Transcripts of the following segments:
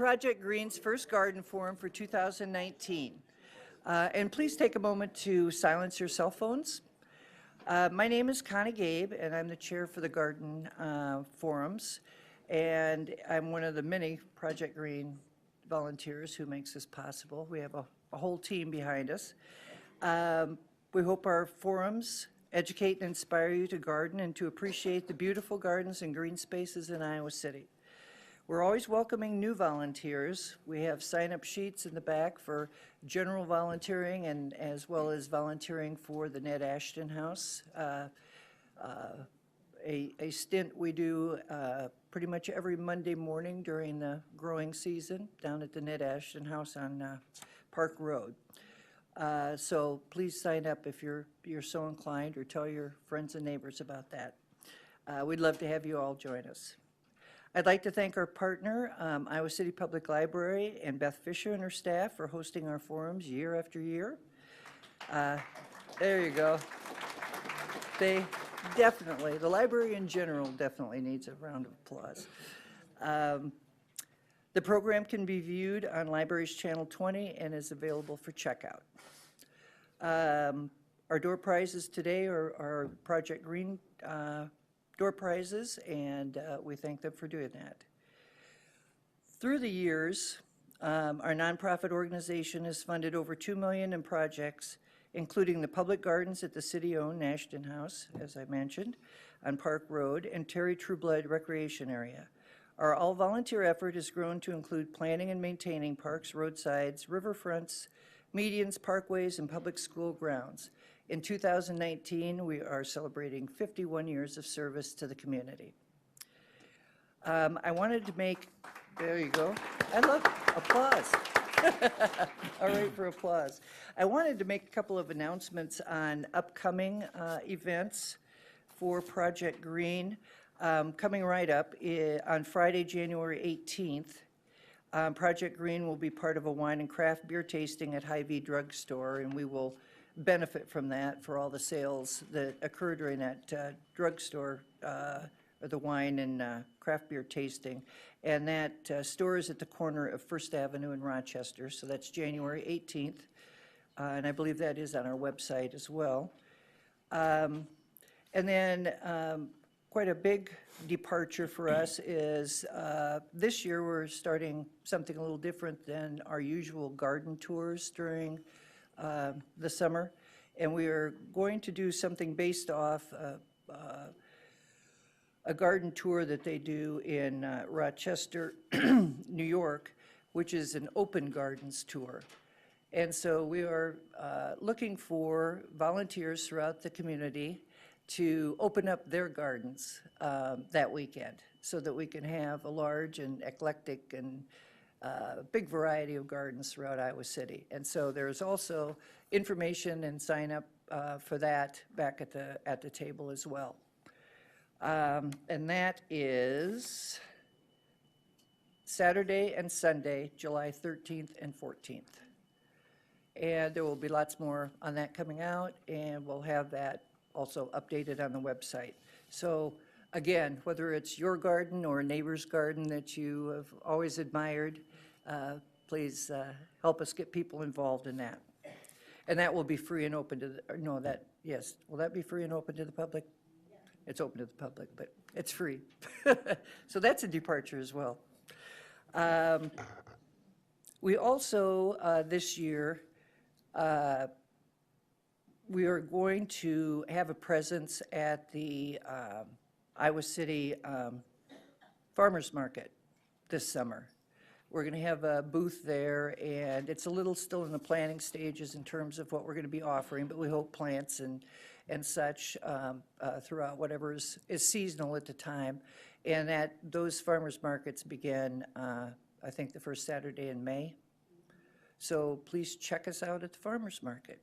Project Green's first garden forum for 2019. And please take a moment to silence your cell phones. My name is Connie Gabe, and I'm the chair for the garden forums. And I'm one of the many Project Green volunteers who makes this possible. We have a whole team behind us. We hope our forums educate and inspire you to garden and to appreciate the beautiful gardens and green spaces in Iowa City. We're always welcoming new volunteers. We have sign-up sheets in the back for general volunteering and as well as volunteering for the Ned Ashton House. A stint we do pretty much every Monday morning during the growing season down at the Ned Ashton House on Park Road. So please sign up if you're so inclined, or tell your friends and neighbors about that. We'd love to have you all join us. I'd like to thank our partner, Iowa City Public Library, and Beth Fisher and her staff for hosting our forums year after year. There you go. They definitely, the library in general definitely needs a round of applause. The program can be viewed on Libraries Channel 20 and is available for checkout. Our door prizes today are Project Green door prizes, and we thank them for doing that. Through the years, our nonprofit organization has funded over $2 million in projects, including the public gardens at the city-owned Ashton House, as I mentioned, on Park Road, and Terry Trueblood Recreation Area. Our all-volunteer effort has grown to include planning and maintaining parks, roadsides, riverfronts, medians, parkways, and public school grounds. In 2019, we are celebrating 51 years of service to the community. I wanted to make, there you go. I love applause. All right for applause. I wanted to make a couple of announcements on upcoming events for Project Green. Coming right up on Friday, January 18th, Project Green will be part of a wine and craft beer tasting at Hy-Vee Drugstore, and we will benefit from that for all the sales that occur during that drugstore, or the wine and craft beer tasting. And that store is at the corner of First Avenue in Rochester, so that's January 18th, and I believe that is on our website as well. And then quite a big departure for us is this year we're starting something a little different than our usual garden tours during the summer, and we are going to do something based off a garden tour that they do in Rochester, New York, which is an open gardens tour. And so we are looking for volunteers throughout the community to open up their gardens that weekend so that we can have a large and eclectic and big variety of gardens throughout Iowa City. And so there's also information and sign up for that back at the table as well. And that is Saturday and Sunday, July 13th and 14th. And there will be lots more on that coming out, and we'll have that also updated on the website. So again, whether it's your garden or a neighbor's garden that you have always admired, please help us get people involved in that. And that will be free and open to the, yes, will that be free and open to the public? Yeah. It's open to the public, but it's free. So that's a departure as well. We also, this year, we are going to have a presence at the Iowa City Farmers Market this summer. We're going to have a booth there, and it's a little still in the planning stages in terms of what we're going to be offering, but we hope plants and such throughout whatever is seasonal at the time. And those farmers markets begin, I think, the first Saturday in May. So please check us out at the farmers market.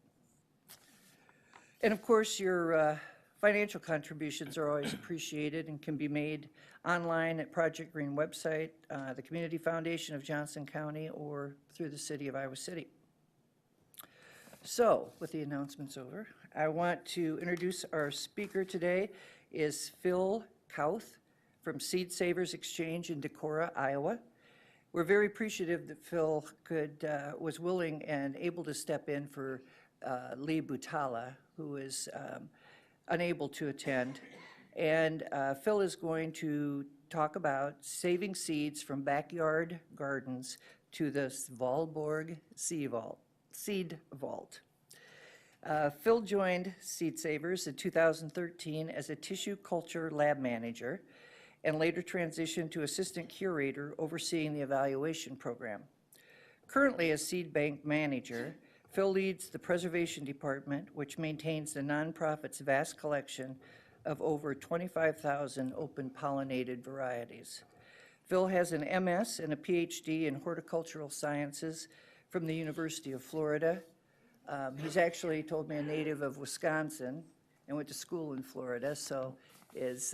And of course, your financial contributions are always appreciated and can be made online at Project Green website, the Community Foundation of Johnson County, or through the City of Iowa City. So, with the announcements over, I want to introduce our speaker today is Phil Kauth from Seed Savers Exchange in Decorah, Iowa. We're very appreciative that Phil was willing and able to step in for Lee Butala, who is unable to attend. And Phil is going to talk about saving seeds from backyard gardens to the Svalbard Seed Vault. Phil joined Seed Savers in 2013 as a tissue culture lab manager and later transitioned to assistant curator overseeing the evaluation program. Currently as seed bank manager, Phil leads the preservation department, which maintains the nonprofit's vast collection of over 25,000 open-pollinated varieties. Phil has an MS and a PhD in horticultural sciences from the University of Florida. He's actually told me a native of Wisconsin and went to school in Florida, so is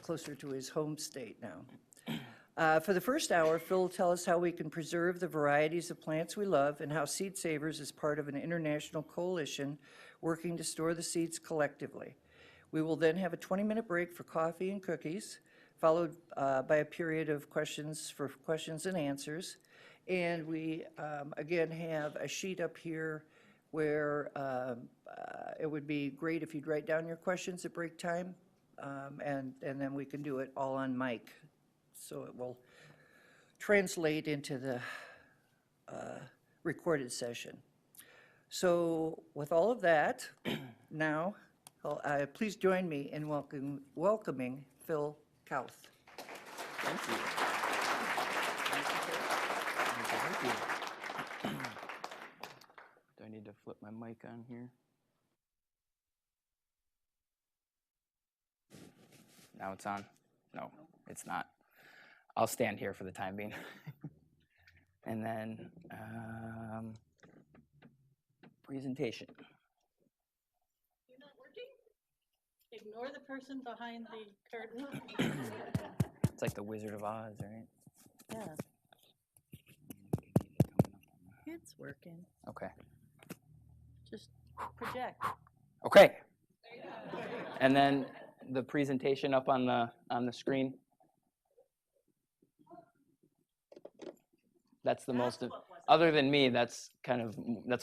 closer to his home state now. For the first hour, Phil will tell us how we can preserve the varieties of plants we love and how Seed Savers is part of an international coalition working to store the seeds collectively. We will then have a 20-minute break for coffee and cookies, followed by a period of questions and answers. And we, again, have a sheet up here where it would be great if you'd write down your questions at break time, and then we can do it all on mic. So it will translate into the recorded session. So with all of that, now please join me in welcoming Phil Kauth. Thank you. Thank you. Do I need to flip my mic on here? Now it's on? No, it's not. I'll stand here for the time being. And then presentation. You're not working? Ignore the person behind the curtain. It's like the Wizard of Oz, right? Yeah. It's working. Okay. Just project. Okay. And then the presentation up on the screen. That's the most, other than me, that's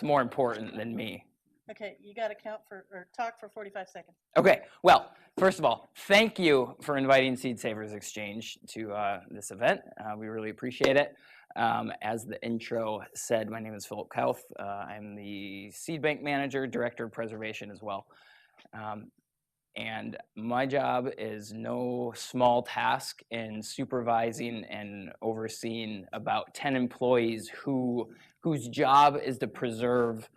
more important than me. Okay, you got to count for, or talk for 45 seconds. Okay, well, first of all, thank you for inviting Seed Savers Exchange to this event. We really appreciate it. As the intro said, my name is Philip Kauth. I'm the seed bank manager, director of preservation as well. And my job is no small task in supervising and overseeing about 10 employees whose job is to preserve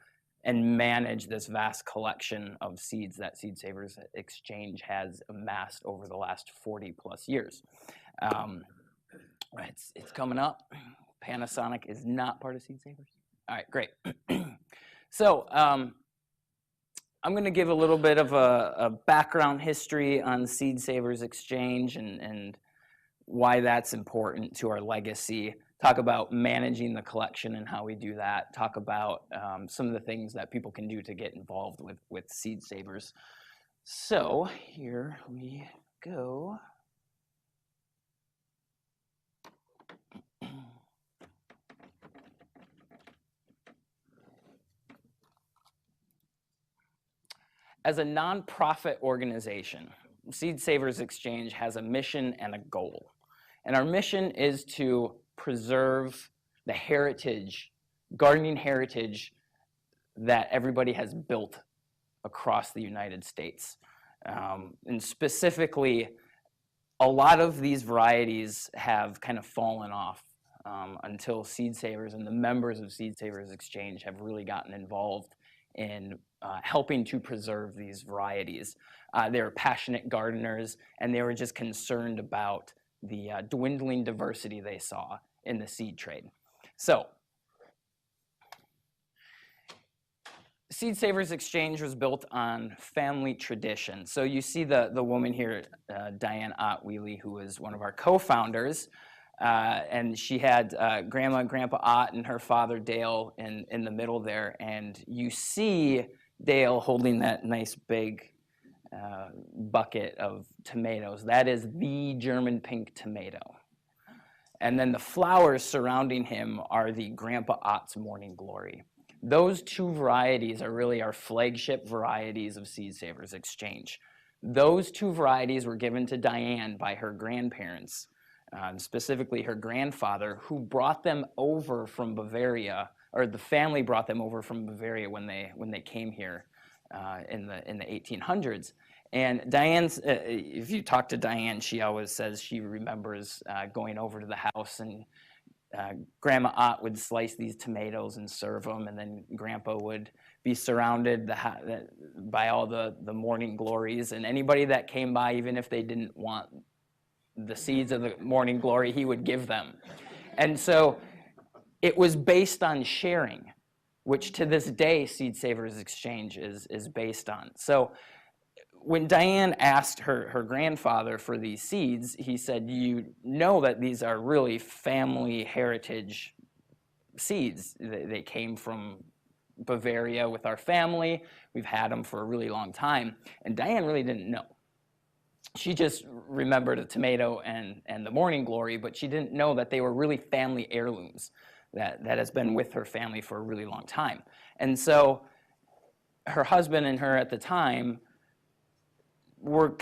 and manage this vast collection of seeds that Seed Savers Exchange has amassed over the last 40 plus years. It's coming up. Panasonic is not part of Seed Savers. All right, great. So I'm going to give a little bit of a background history on Seed Savers Exchange and why that's important to our legacy. Talk about managing the collection and how we do that. Talk about some of the things that people can do to get involved with Seed Savers. So here we go. As a nonprofit organization, Seed Savers Exchange has a mission and a goal. And our mission is to preserve the heritage, gardening heritage that everybody has built across the United States. And specifically, a lot of these varieties have kind of fallen off until Seed Savers and the members of Seed Savers Exchange have really gotten involved in helping to preserve these varieties. They were passionate gardeners, and they were just concerned about the dwindling diversity they saw in the seed trade. So, Seed Savers Exchange was built on family tradition. So you see the woman here, Diane Ott-Wheely, who was one of our co-founders. And she had Grandma and Grandpa Ott and her father Dale in the middle there. And you see Dale holding that nice big bucket of tomatoes. That is the German pink tomato. And then the flowers surrounding him are the Grandpa Ott's Morning Glory. Those two varieties are really our flagship varieties of Seed Savers Exchange. Those two varieties were given to Diane by her grandparents, specifically her grandfather, who brought them over from Bavaria, or the family brought them over from Bavaria when they came here in the 1800s. And Diane's, if you talk to Diane, she always says she remembers going over to the house, and Grandma Ott would slice these tomatoes and serve them, and then Grandpa would be surrounded by all the morning glories, and anybody that came by, even if they didn't want the seeds of the morning glory, he would give them. And so it was based on sharing, which to this day Seed Savers Exchange is based on. So when Diane asked her grandfather for these seeds, he said, you know that these are really family heritage seeds. They came from Bavaria with our family. We've had them for a really long time. And Diane really didn't know. She just remembered a tomato and the morning glory, but she didn't know that they were really family heirlooms that has been with her family for a really long time. And so her husband and her at the time were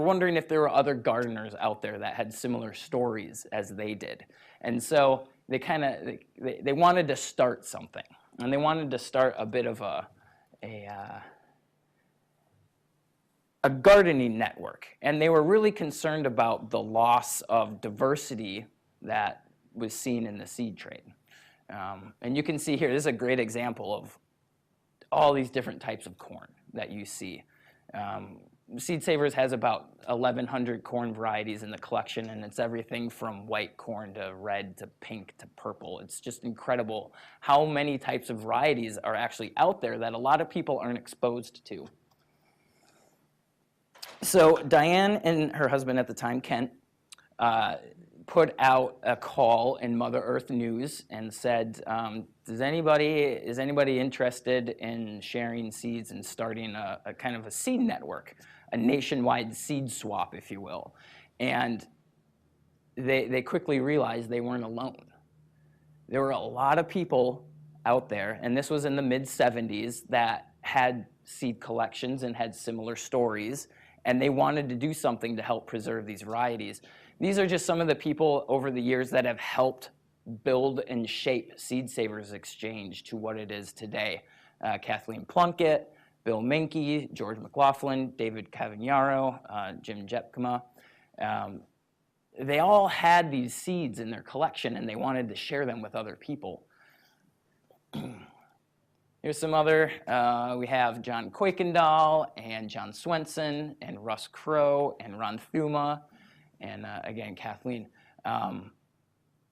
wondering if there were other gardeners out there that had similar stories as they did. And so they wanted to start something, and they wanted to start a bit of a gardening network. And they were really concerned about the loss of diversity that was seen in the seed trade. And you can see here, this is a great example of all these different types of corn that you see. Seed Savers has about 1,100 corn varieties in the collection, and it's everything from white corn to red to pink to purple. It's just incredible how many types of varieties are actually out there that a lot of people aren't exposed to. So Diane and her husband at the time, Kent, put out a call in Mother Earth News and said, is anybody interested in sharing seeds and starting a kind of a seed network, a nationwide seed swap, if you will? And they quickly realized they weren't alone. There were a lot of people out there, and this was in the mid-70s, that had seed collections and had similar stories, and they wanted to do something to help preserve these varieties. These are just some of the people over the years that have helped build and shape Seed Savers Exchange to what it is today. Kathleen Plunkett, Bill Minke, George McLaughlin, David Cavagnaro, Jim Jepkema. They all had these seeds in their collection, and they wanted to share them with other people. Here's some other, we have John Kuykendall and John Swenson and Russ Crowe and Ron Thuma and again, Kathleen.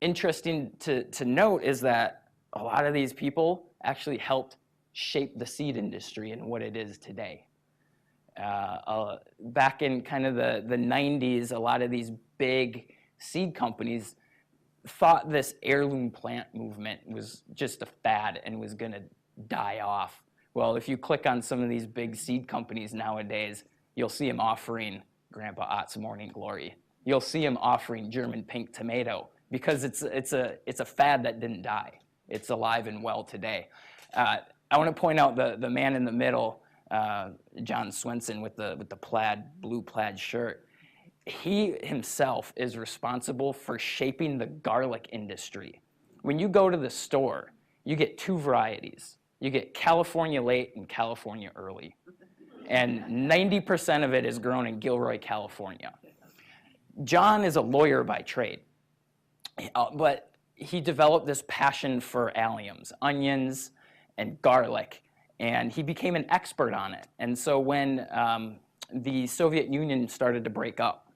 Interesting to note is that a lot of these people actually helped shape the seed industry and what it is today. Back in kind of the 90s, a lot of these big seed companies thought this heirloom plant movement was just a fad and was going to die off. Well, if you click on some of these big seed companies nowadays, you'll see them offering Grandpa Ott's Morning Glory. You'll see them offering German pink tomato, because it's a fad that didn't die. It's alive and well today. I want to point out the man in the middle, John Swenson, with the blue plaid shirt. He himself is responsible for shaping the garlic industry. When you go to the store, you get two varieties. You get California late and California early. And 90% of it is grown in Gilroy, California. John is a lawyer by trade, but he developed this passion for alliums, onions, and garlic, and he became an expert on it. And so when the Soviet Union started to break up,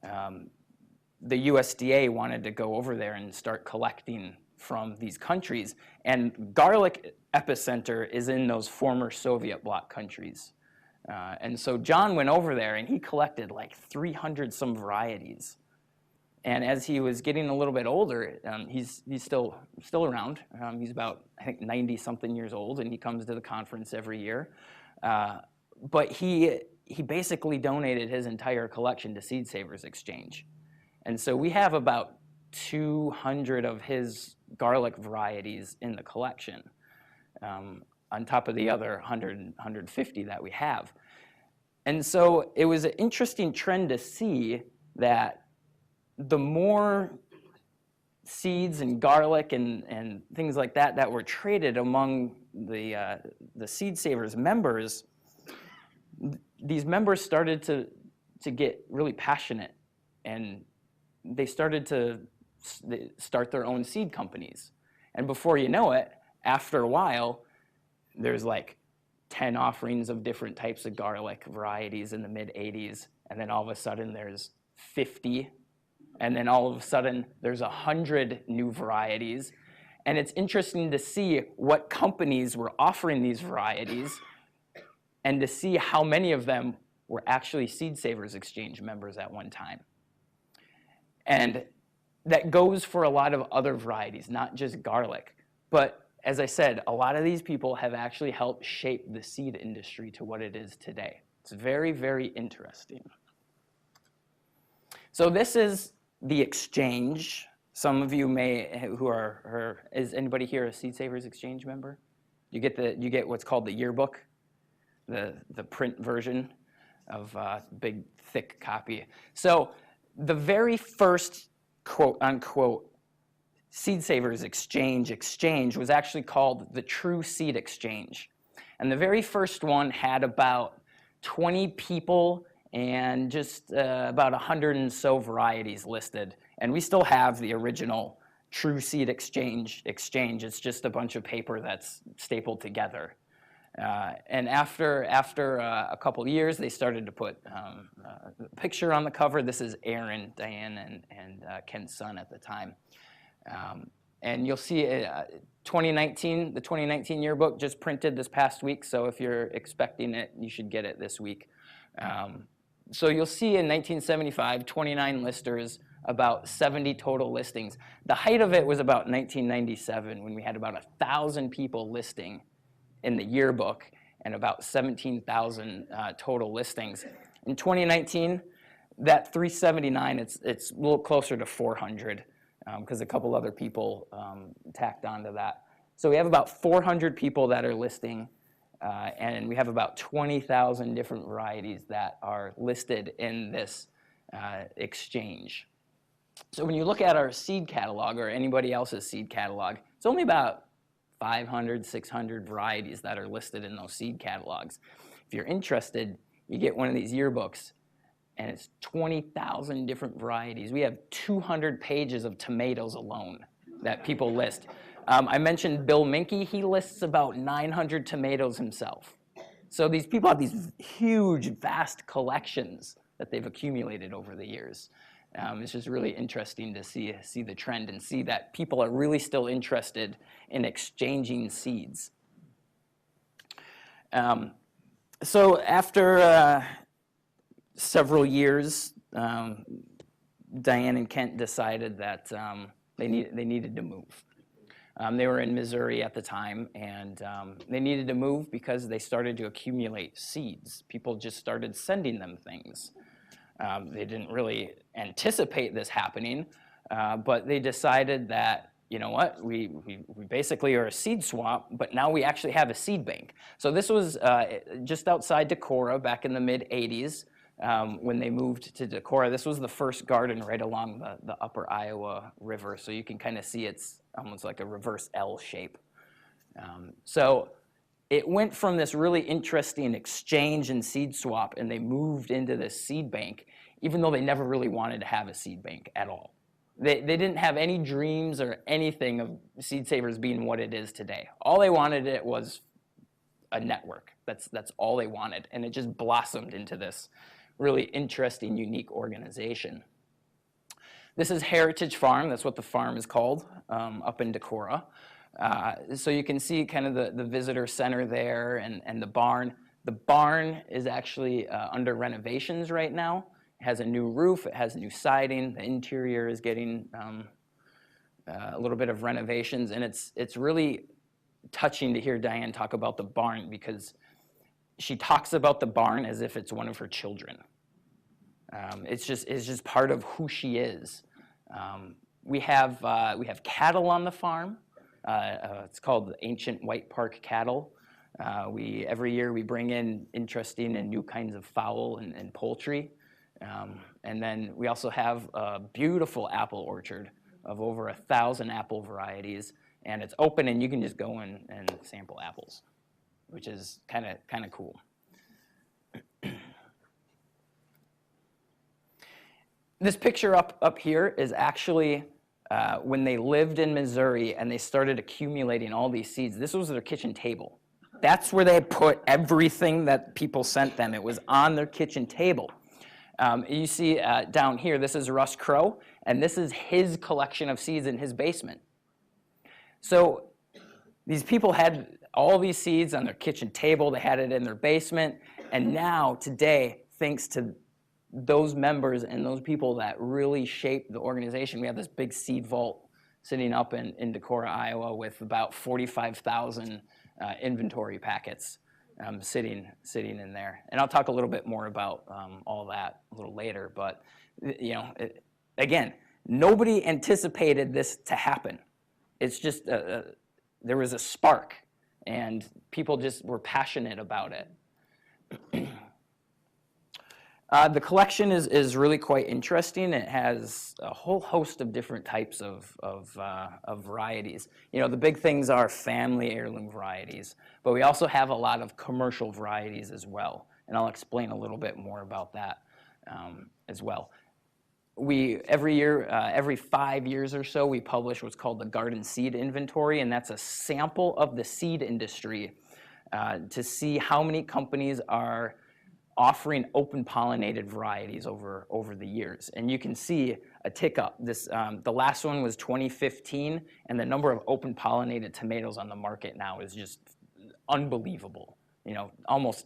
the USDA wanted to go over there and start collecting from these countries, and garlic epicenter is in those former Soviet bloc countries. And so John went over there and he collected like 300 some varieties. And as he was getting a little bit older, he's still around. He's about, I think, 90-something years old, and he comes to the conference every year. But he basically donated his entire collection to Seed Savers Exchange. And so we have about 200 of his garlic varieties in the collection, on top of the other 150 that we have. And so it was an interesting trend to see that the more seeds and garlic and things like that that were traded among the Seed Savers members, these members started to get really passionate, and they started to start their own seed companies. And before you know it, after a while, there's like 10 offerings of different types of garlic varieties in the mid-'80s, and then all of a sudden there's 50, and then all of a sudden there's 100 new varieties. And it's interesting to see what companies were offering these varieties and to see how many of them were actually Seed Savers Exchange members at one time. And that goes for a lot of other varieties, not just garlic. But as I said, a lot of these people have actually helped shape the seed industry to what it is today. It's very, very interesting. So this is the exchange. Some of you may, is anybody here a Seed Savers Exchange member? You get what's called the yearbook, the print version of big, thick copy. So the very first quote unquote Seed Savers exchange was actually called the True Seed Exchange. And the very first one had about 20 people and just about 100 and so varieties listed. And we still have the original True Seed Exchange. It's just a bunch of paper that's stapled together. And after a couple years, they started to put a picture on the cover. This is Aaron, Diane, and Ken's son at the time. And you'll see 2019, the 2019 yearbook just printed this past week, so if you're expecting it, you should get it this week. So you'll see in 1975, 29 listers, about 70 total listings. The height of it was about 1997, when we had about 1,000 people listing in the yearbook and about 17,000 total listings. In 2019, that 379, it's a little closer to 400. Because a couple other people tacked onto that. So we have about 400 people that are listing, and we have about 20,000 different varieties that are listed in this exchange. So when you look at our seed catalog, or anybody else's seed catalog, it's only about 500, 600 varieties that are listed in those seed catalogs. If you're interested, you get one of these yearbooks, and it's 20,000 different varieties. We have 200 pages of tomatoes alone that people list. I mentioned Bill Minke. He lists about 900 tomatoes himself. So these people have these huge, vast collections that they've accumulated over the years. It's just really interesting to see the trend and see that people are really still interested in exchanging seeds. So after several years, Diane and Kent decided that they needed to move. They were in Missouri at the time, and they needed to move because they started to accumulate seeds. People just started sending them things. They didn't really anticipate this happening, but they decided that, you know what, we basically are a seed swamp, but now we actually have a seed bank. So this was just outside Decorah back in the mid-'80s. When they moved to Decorah. This was the first garden right along the upper Iowa River, so you can kind of see it's almost like a reverse L shape. So it went from this really interesting exchange and seed swap, and they moved into this seed bank, even though they never really wanted to have a seed bank at all. They didn't have any dreams or anything of Seed Savers being what it is today. All they wanted it was a network. That's all they wanted, and it just blossomed into this really interesting, unique organization. This is Heritage Farm. That's what the farm is called, up in Decorah. So you can see kind of the visitor center there and the barn. The barn is actually under renovations right now. It has a new roof. It has new siding. The interior is getting a little bit of renovations, and it's really touching to hear Diane talk about the barn, because she talks about the barn as if it's one of her children. It's just part of who she is. We have cattle on the farm. It's called the Ancient White Park Cattle. Every year we bring in interesting and new kinds of fowl and poultry. And then we also have a beautiful apple orchard of over 1,000 apple varieties. And it's open and you can just go in and sample apples, which is kind of cool. This picture up here is actually when they lived in Missouri and they started accumulating all these seeds. This was their kitchen table. That's where they put everything that people sent them. It was on their kitchen table. You see down here, this is Russ Crowe, and this is his collection of seeds in his basement. So these people had all these seeds on their kitchen table. They had it in their basement. And now, today, thanks to those members and those people that really shaped the organization, we have this big seed vault sitting up in Decorah, Iowa, with about 45,000 inventory packets sitting in there. And I'll talk a little bit more about all that a little later. But again, nobody anticipated this to happen. It's just there was a spark, and people just were passionate about it. The collection is really quite interesting. It has a whole host of different types of varieties. The big things are family heirloom varieties, but we also have a lot of commercial varieties as well. And I'll explain a little bit more about that as well. Every year, every 5 years or so, we publish what's called the Garden Seed Inventory, and that's a sample of the seed industry to see how many companies are offering open-pollinated varieties over the years. And you can see a tick up. The last one was 2015, and the number of open-pollinated tomatoes on the market now is just unbelievable. Almost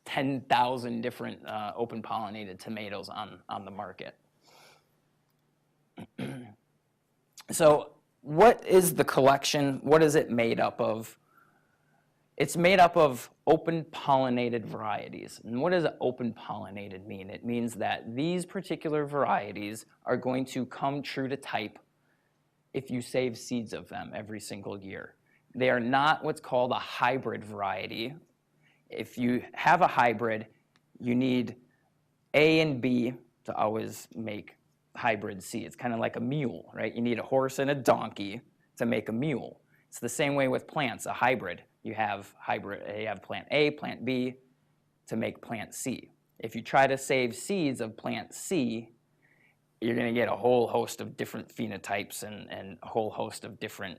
10,000 different open-pollinated tomatoes on the market. So what is the collection? What is it made up of? It's made up of open-pollinated varieties. And what does open-pollinated mean? It means that these particular varieties are going to come true to type if you save seeds of them every single year. They are not what's called a hybrid variety. If you have a hybrid, you need A and B to always make hybrid seeds, kind of like a mule, right? You need a horse and a donkey to make a mule. It's the same way with plants, a hybrid. You have plant A, plant B to make plant C. If you try to save seeds of plant C, you're going to get a whole host of different phenotypes and a whole host of different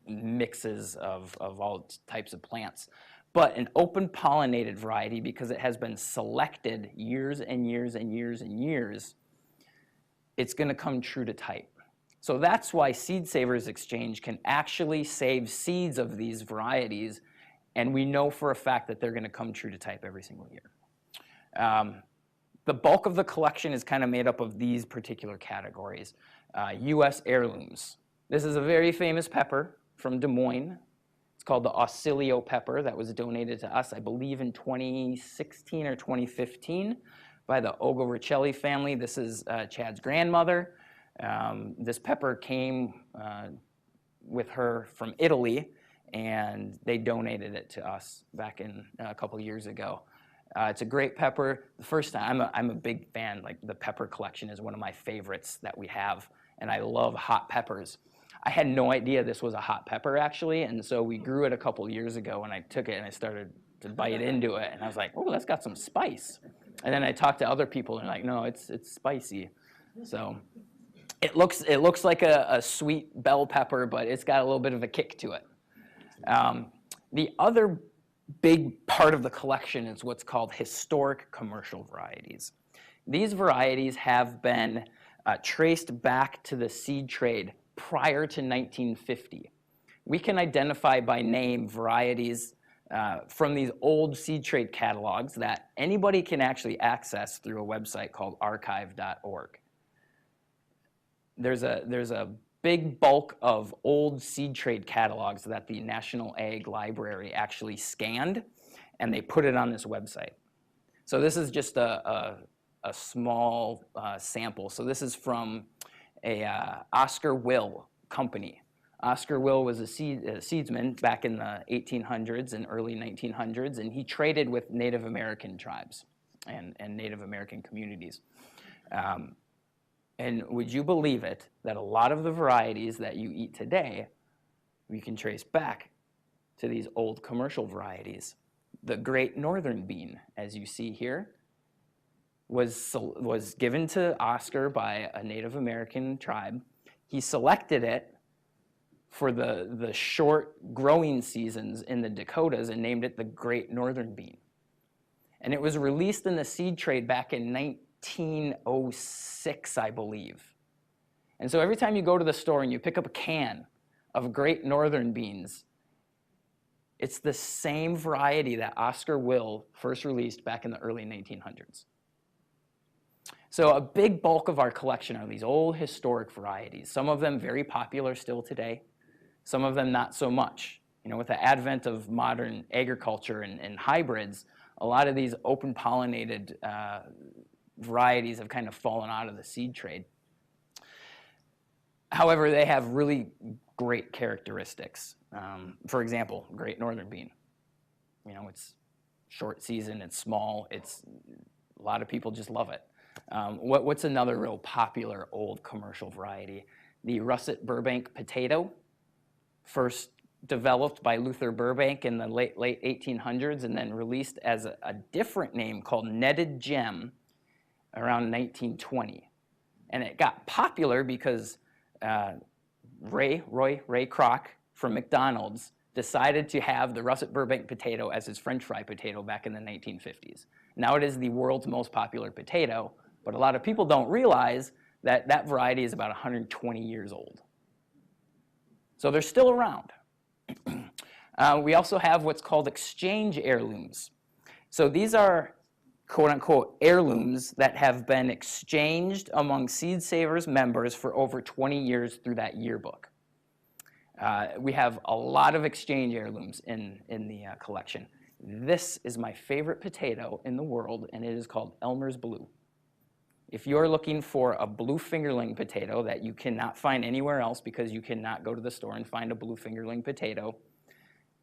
mixes of all types of plants. But an open-pollinated variety, because it has been selected years and years and years and years, it's going to come true to type. So that's why Seed Savers Exchange can actually save seeds of these varieties, and we know for a fact that they're going to come true to type every single year. The bulk of the collection is kind of made up of these particular categories. U.S. heirlooms. This is a very famous pepper from Des Moines. It's called the Ausilio pepper that was donated to us, I believe, in 2016 or 2015 by the Ogo-Richelli family. This is Chad's grandmother. This pepper came with her from Italy, and they donated it to us back in a couple years ago. It's a great pepper. The first time, I'm a big fan. Like, the pepper collection is one of my favorites that we have, and I love hot peppers. I had no idea this was a hot pepper, actually, and so we grew it a couple years ago, and I took it and I started to bite into it, and I was like, oh, that's got some spice. And then I talked to other people, and they're like, no, it's spicy. So it looks like a sweet bell pepper, but it's got a little bit of a kick to it. The other big part of the collection is what's called historic commercial varieties. These varieties have been traced back to the seed trade prior to 1950. We can identify by name varieties from these old seed trade catalogs that anybody can actually access through a website called archive.org. There's a big bulk of old seed trade catalogs that the National Ag Library actually scanned, and they put it on this website. So this is just a small sample. So this is from Oscar Will company. Oscar Will was a seedsman back in the 1800s and early 1900s, and he traded with Native American tribes and Native American communities. And would you believe it, that a lot of the varieties that you eat today, we can trace back to these old commercial varieties. The Great Northern Bean, as you see here, was given to Oscar by a Native American tribe. He selected it for the short growing seasons in the Dakotas and named it the Great Northern Bean. And it was released in the seed trade back in 1906, I believe. And so every time you go to the store and you pick up a can of Great Northern beans, it's the same variety that Oscar Will first released back in the early 1900s. So a big bulk of our collection are these old historic varieties, some of them very popular still today, some of them not so much. You know, with the advent of modern agriculture and hybrids, a lot of these open-pollinated varieties have kind of fallen out of the seed trade. However, they have really great characteristics. For example, Great Northern Bean. You know, it's short season, it's small, a lot of people just love it. What's another real popular old commercial variety? The russet Burbank potato, first developed by Luther Burbank in the late 1800s and then released as a different name called netted gem around 1920. And it got popular because Ray Kroc from McDonald's decided to have the russet Burbank potato as his French fry potato back in the 1950s. Now it is the world's most popular potato, but a lot of people don't realize that that variety is about 120 years old. So they're still around. We also have what's called exchange heirlooms. So these are quote-unquote heirlooms that have been exchanged among Seed Savers members for over 20 years through that yearbook. We have a lot of exchange heirlooms in the collection. This is my favorite potato in the world, and it is called Elmer's Blue. If you're looking for a blue fingerling potato that you cannot find anywhere else because you cannot go to the store and find a blue fingerling potato,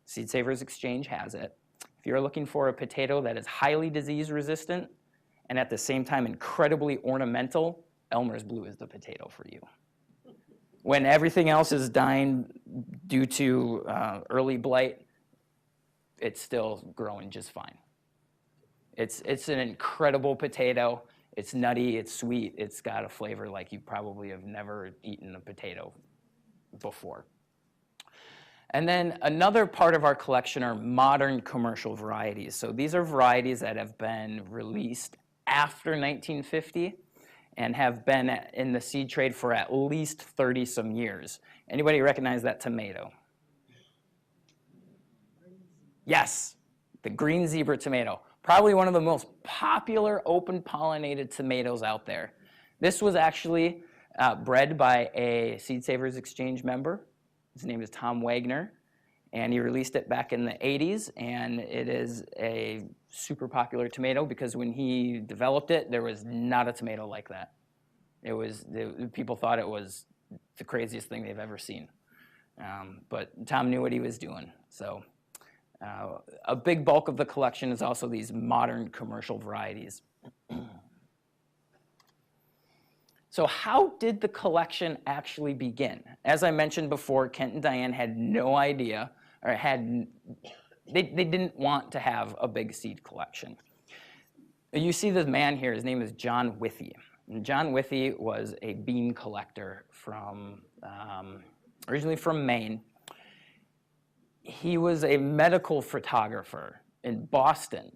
Seed Savers Exchange has it. If you're looking for a potato that is highly disease resistant and at the same time incredibly ornamental, Elmer's Blue is the potato for you. When everything else is dying due to early blight, it's still growing just fine. It's an incredible potato. It's nutty, it's sweet, it's got a flavor like you probably have never eaten a potato before. And then another part of our collection are modern commercial varieties. So these are varieties that have been released after 1950 and have been in the seed trade for at least 30 some years. Anybody recognize that tomato? Yes, the green zebra tomato. Probably one of the most popular open-pollinated tomatoes out there. This was actually bred by a Seed Savers Exchange member. His name is Tom Wagner, and he released it back in the 80s, and it is a super popular tomato because when he developed it, there was not a tomato like that. People thought it was the craziest thing they've ever seen. But Tom knew what he was doing, so. A big bulk of the collection is also these modern commercial varieties. So how did the collection actually begin? As I mentioned before, Kent and Diane had no idea, or they didn't want to have a big seed collection. You see this man here, his name is John Withey. And John Withey was a bean collector originally from Maine. He was a medical photographer in Boston.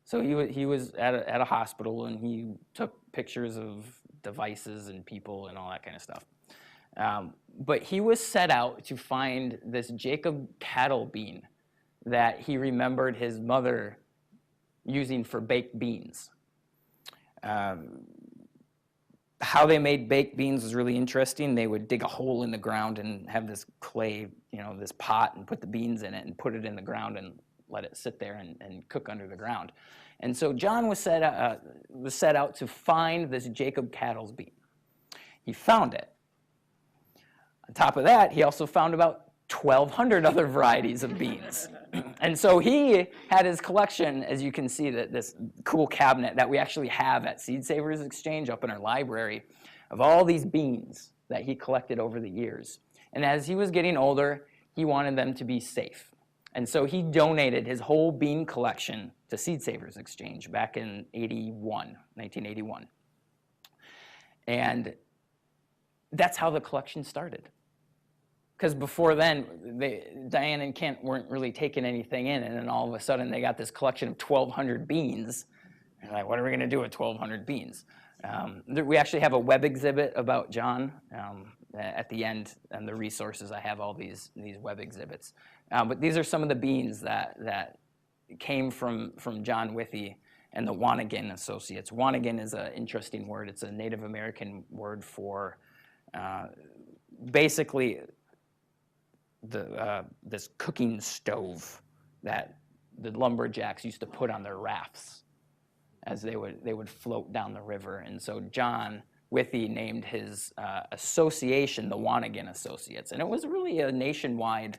So he was at a hospital and he took pictures of devices and people and all that kind of stuff. But he was set out to find this Jacob cattle bean that he remembered his mother using for baked beans. How they made baked beans was really interesting. They would dig a hole in the ground and have this clay, this pot, and put the beans in it and put it in the ground and let it sit there and cook under the ground. And so John was set out to find this Jacob cattle's bean. He found it. On top of that, he also found about 1,200 other varieties of beans. And so he had his collection, as you can see, this cool cabinet that we actually have at Seed Savers Exchange up in our library, of all these beans that he collected over the years. And as he was getting older, he wanted them to be safe. And so he donated his whole bean collection to Seed Savers Exchange back in 1981. And that's how the collection started. Because before then, Diane and Kent weren't really taking anything in, and then all of a sudden they got this collection of 1,200 beans. And like, what are we going to do with 1,200 beans? We actually have a web exhibit about John at the end, and the resources. I have all these web exhibits. But these are some of the beans that came from John Withey and the Wanigan Associates. Wanigan is an interesting word. It's a Native American word for basically this cooking stove that the lumberjacks used to put on their rafts as they would float down the river. And so John Withey named his association the Wanigan Associates. And it was really a nationwide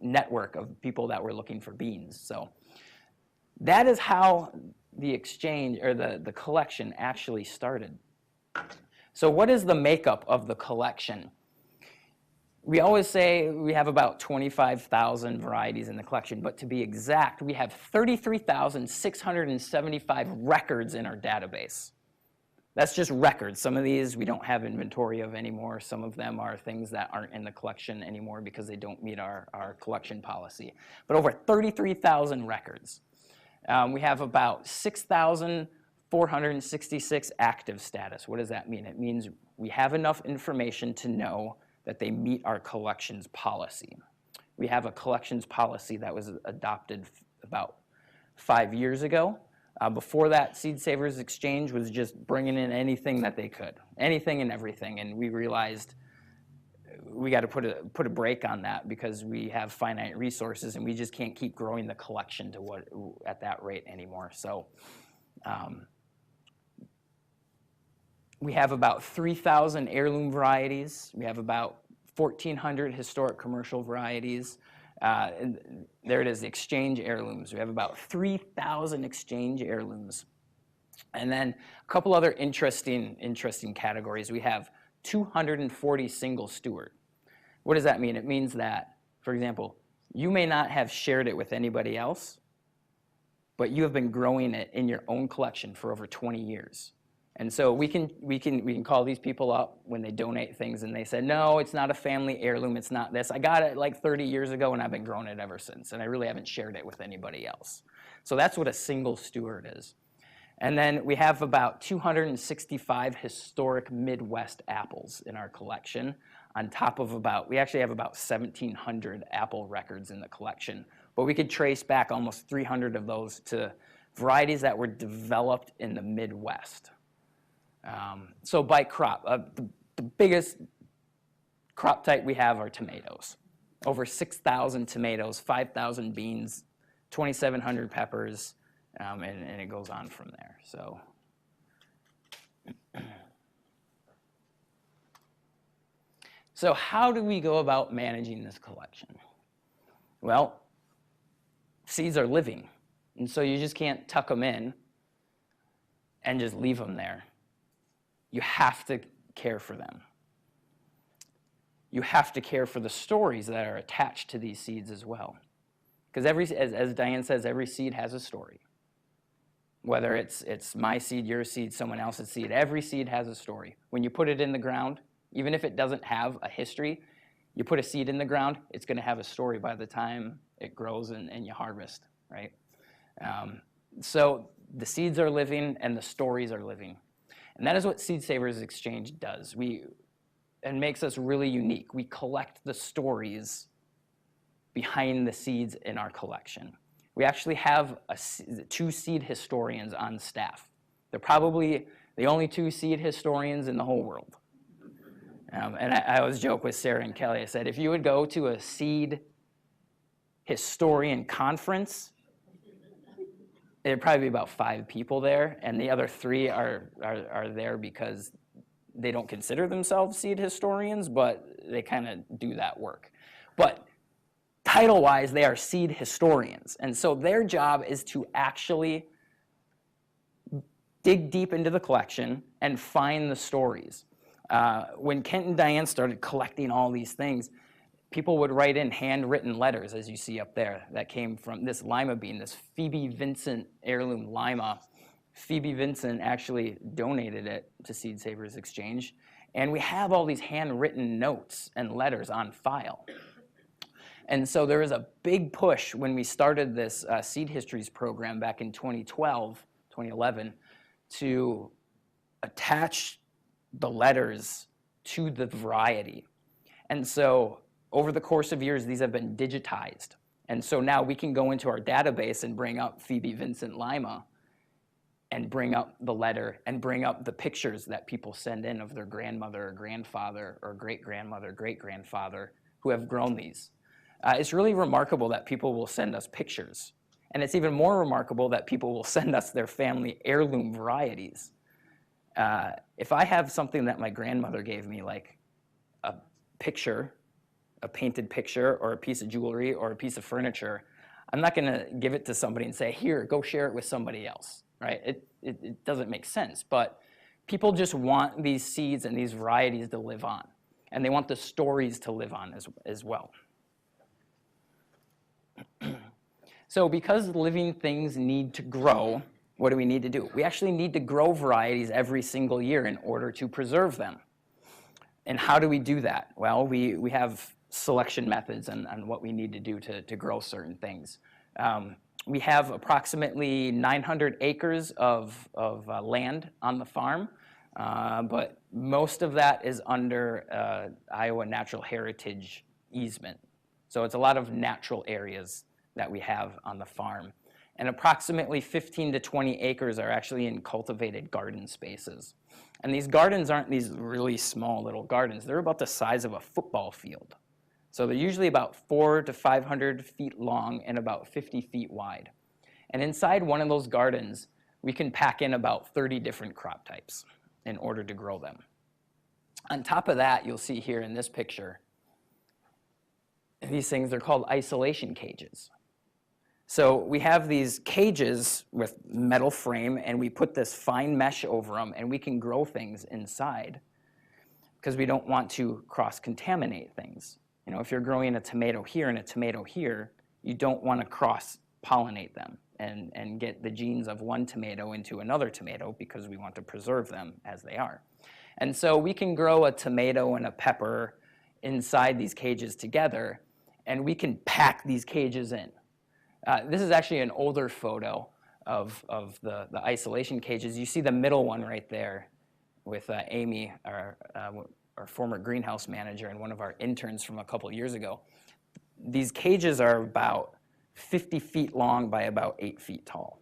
network of people that were looking for beans. So that is how the exchange, or the collection, actually started. So what is the makeup of the collection? We always say we have about 25,000 varieties in the collection, but to be exact, we have 33,675 records in our database. That's just records. Some of these we don't have inventory of anymore. Some of them are things that aren't in the collection anymore because they don't meet our collection policy. But over 33,000 records. We have about 6,466 active status. What does that mean? It means we have enough information to know that they meet our collections policy. We have a collections policy that was adopted about 5 years ago. Before that, Seed Savers Exchange was just bringing in anything that they could, anything and everything, and we realized we got to put a break on that because we have finite resources and we just can't keep growing the collection to at that rate anymore. So we have about 3,000 heirloom varieties. We have about 1,400 historic commercial varieties. And there it is, the exchange heirlooms. We have about 3,000 exchange heirlooms. And then a couple other interesting categories. We have 240 single steward. What does that mean? It means that, for example, you may not have shared it with anybody else, but you have been growing it in your own collection for over 20 years. And so we can call these people up when they donate things and they say, no, it's not a family heirloom, it's not this. I got it like 30 years ago and I've been growing it ever since, and I really haven't shared it with anybody else. So that's what a single steward is. And then we have about 265 historic Midwest apples in our collection, on top of we actually have about 1,700 apple records in the collection. But we could trace back almost 300 of those to varieties that were developed in the Midwest. So by crop, the biggest crop type we have are tomatoes. Over 6,000 tomatoes, 5,000 beans, 2,700 peppers, and it goes on from there. So how do we go about managing this collection? Well, seeds are living, and so you just can't tuck them in and just leave them there. You have to care for them. You have to care for the stories that are attached to these seeds as well. Because as Diane says, every seed has a story. Whether it's my seed, your seed, someone else's seed, every seed has a story. When you put it in the ground, even if it doesn't have a history, you put a seed in the ground, it's going to have a story by the time it grows and you harvest, right? So the seeds are living and the stories are living. And that is what Seed Savers Exchange does. And makes us really unique. We collect the stories behind the seeds in our collection. We actually have 2 seed historians on staff. They're probably the only 2 seed historians in the whole world. And I always joke with Sarah and Kelly. I said, if you would go to a seed historian conference, there'd probably be about 5 people there, and the other 3 are there because they don't consider themselves seed historians, but they kind of do that work. But title-wise, they are seed historians, and so their job is to actually dig deep into the collection and find the stories. When Kent and Diane started collecting all these things, people would write in handwritten letters, as you see up there, that came from this lima bean, this Phoebe Vincent heirloom lima. Phoebe Vincent actually donated it to Seed Savers Exchange, and we have all these handwritten notes and letters on file. And so there was a big push when we started this Seed Histories program back in 2011, to attach the letters to the variety. And so over the course of years, these have been digitized. And so now we can go into our database and bring up Phoebe Vincent Lima and bring up the letter and bring up the pictures that people send in of their grandmother or grandfather or great-grandmother, great-grandfather who have grown these. It's really remarkable that people will send us pictures. And it's even more remarkable that people will send us their family heirloom varieties. If I have something that my grandmother gave me, like a picture, a painted picture, or a piece of jewelry, or a piece of furniture, I'm not gonna give it to somebody and say, here, go share it with somebody else, right? It doesn't make sense, but people just want these seeds and these varieties to live on, and they want the stories to live on as well. So because living things need to grow, what do we need to do? We actually need to grow varieties every single year in order to preserve them. And how do we do that? Well, we have selection methods and what we need to do to grow certain things. We have approximately 900 acres of land on the farm, but most of that is under Iowa Natural Heritage easement. So it's a lot of natural areas that we have on the farm. And approximately 15 to 20 acres are actually in cultivated garden spaces. And these gardens aren't these really small little gardens. They're about the size of a football field. So they're usually about 400 to 500 feet long and about 50 feet wide. And inside one of those gardens, we can pack in about 30 different crop types in order to grow them. On top of that, you'll see here in this picture, these things, they're called isolation cages. So we have these cages with metal frame, and we put this fine mesh over them, and we can grow things inside because we don't want to cross-contaminate things. You know, if you're growing a tomato here and a tomato here, you don't want to cross-pollinate them and get the genes of one tomato into another tomato because we want to preserve them as they are. And so we can grow a tomato and a pepper inside these cages together, and we can pack these cages in. This is actually an older photo of the isolation cages. You see the middle one right there with Amy, our former greenhouse manager and one of our interns from a couple years ago. These cages are about 50 feet long by about 8 feet tall.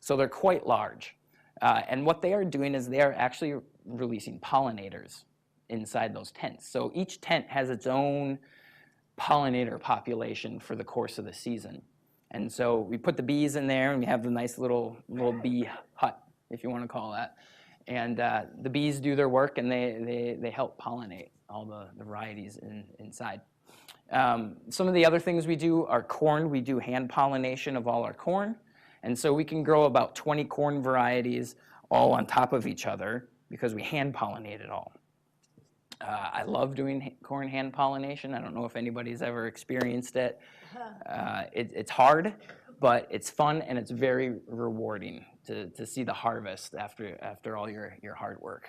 So they're quite large. And what they are doing is they are actually releasing pollinators inside those tents. So each tent has its own pollinator population for the course of the season. And so we put the bees in there, and we have the nice little bee hut, if you want to call that. And the bees do their work, and they help pollinate all the varieties inside. Some of the other things we do are corn. We do hand pollination of all our corn. And so we can grow about 20 corn varieties all on top of each other because we hand pollinate it all. I love doing corn hand pollination. I don't know if anybody's ever experienced it. It's hard, but it's fun, and it's very rewarding to see the harvest after all your hard work.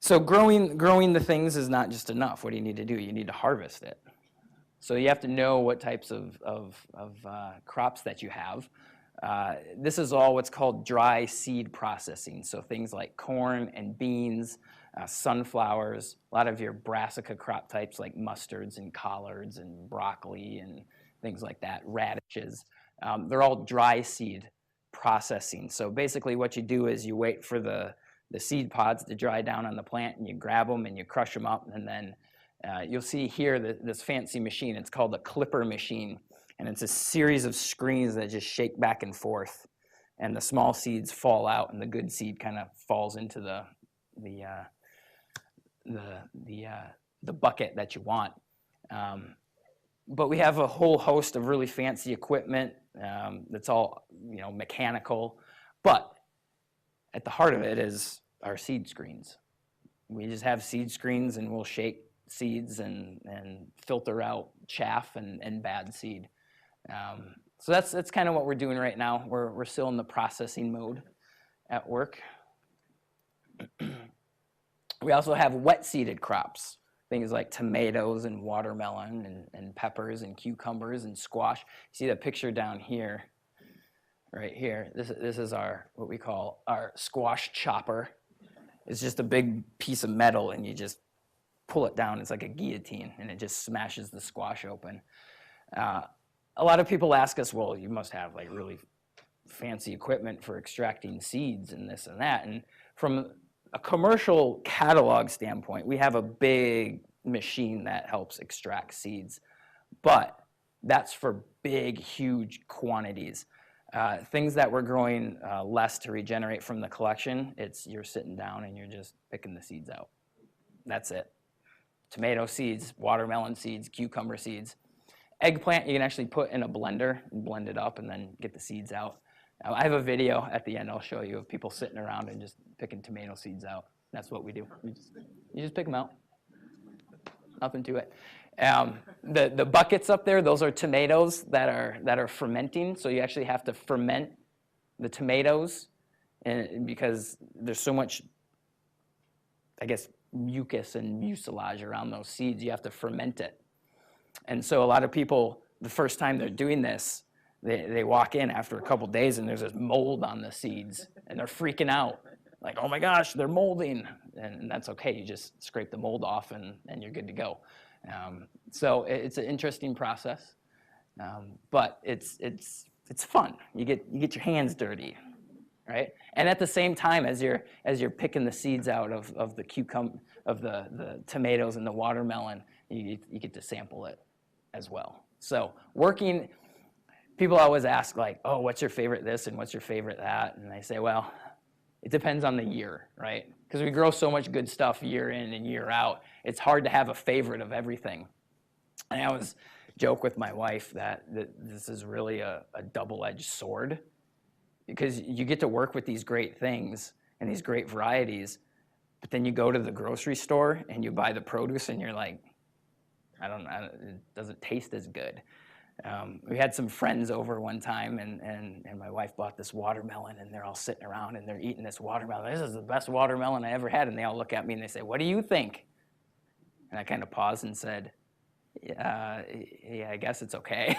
So growing the things is not just enough. What do you need to do? You need to harvest it. So you have to know what types of crops that you have. This is all what's called dry seed processing. So things like corn and beans, sunflowers, a lot of your brassica crop types like mustards and collards and broccoli and things like that, radishes. They're all dry seed processing. So basically what you do is you wait for the seed pods to dry down on the plant, and you grab them and you crush them up, and then You'll see here this fancy machine. It's called a clipper machine, and it's a series of screens that just shake back and forth, and the small seeds fall out, and the good seed kind of falls into the bucket that you want. But we have a whole host of really fancy equipment that's all mechanical, but at the heart of it is our seed screens. We just have seed screens, and we'll shake seeds and filter out chaff and bad seed. So that's kind of what we're doing right now. We're still in the processing mode at work. We also have wet seeded crops, things like tomatoes and watermelon and peppers and cucumbers and squash. You see the picture down here, right here. This is what we call our squash chopper. It's just a big piece of metal, and you just pull it down. It's like a guillotine, and it just smashes the squash open. A lot of people ask us, well, you must have like really fancy equipment for extracting seeds and this and that. And from a commercial catalog standpoint, we have a big machine that helps extract seeds, but that's for big, huge quantities. Things that we're growing less to regenerate from the collection, you're sitting down and you're just picking the seeds out. That's it. Tomato seeds, watermelon seeds, cucumber seeds. Eggplant, you can actually put in a blender and blend it up and then get the seeds out. I have a video at the end I'll show you of people sitting around and just picking tomato seeds out. That's what we do. You just pick them out. Nothing to it. The buckets up there, those are tomatoes that are fermenting. So you actually have to ferment the tomatoes, and because there's so much, I guess, mucus and mucilage around those seeds, you have to ferment it. And so a lot of people, the first time they're doing this, they walk in after a couple days and there's this mold on the seeds, and they're freaking out. Like, oh my gosh, they're molding. And that's okay. You just scrape the mold off and you're good to go. So it's an interesting process, but it's fun. You get your hands dirty, right? And at the same time, as you're picking the seeds out of the the tomatoes and the watermelon, you get to sample it as well. So people always ask like, oh, what's your favorite this and what's your favorite that? And I say, well, it depends on the year, right? Because we grow so much good stuff year in and year out, it's hard to have a favorite of everything. And I always joke with my wife that this is really a double-edged sword, because you get to work with these great things and these great varieties, but then you go to the grocery store and you buy the produce and you're like, I don't know, it doesn't taste as good. We had some friends over one time, and my wife bought this watermelon, and they're all sitting around and they're eating this watermelon. This is the best watermelon I ever had. And they all look at me and they say, what do you think? And I kind of paused and said, yeah, I guess it's okay.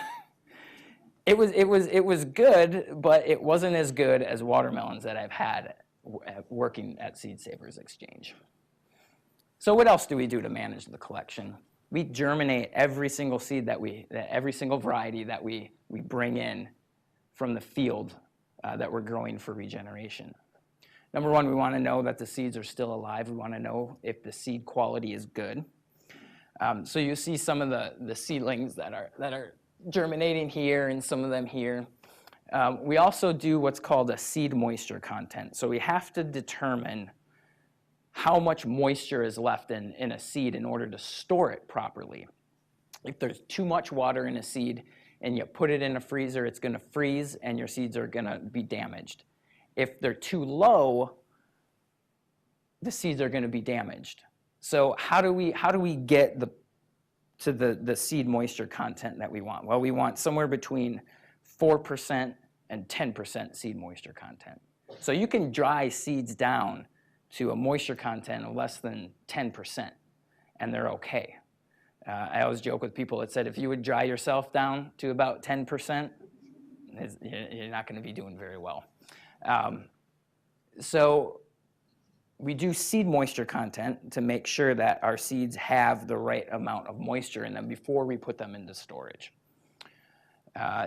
It was good, but it wasn't as good as watermelons that I've had working at Seed Savers Exchange. So what else do we do to manage the collection? We germinate every single seed every single variety that we bring in from the field that we're growing for regeneration. Number one, we want to know that the seeds are still alive. We want to know if the seed quality is good. So you see some of the seedlings that are germinating here and some of them here. We also do what's called a seed moisture content. So we have to determine how much moisture is left in a seed in order to store it properly. If there's too much water in a seed and you put it in a freezer, it's going to freeze and your seeds are going to be damaged. If they're too low, the seeds are going to be damaged. So how do we get to the seed moisture content that we want? Well, we want somewhere between 4% and 10% seed moisture content. So you can dry seeds down to a moisture content of less than 10%, and they're okay. I always joke with people that said, if you would dry yourself down to about 10%, you're not going to be doing very well. So we do seed moisture content to make sure that our seeds have the right amount of moisture in them before we put them into storage.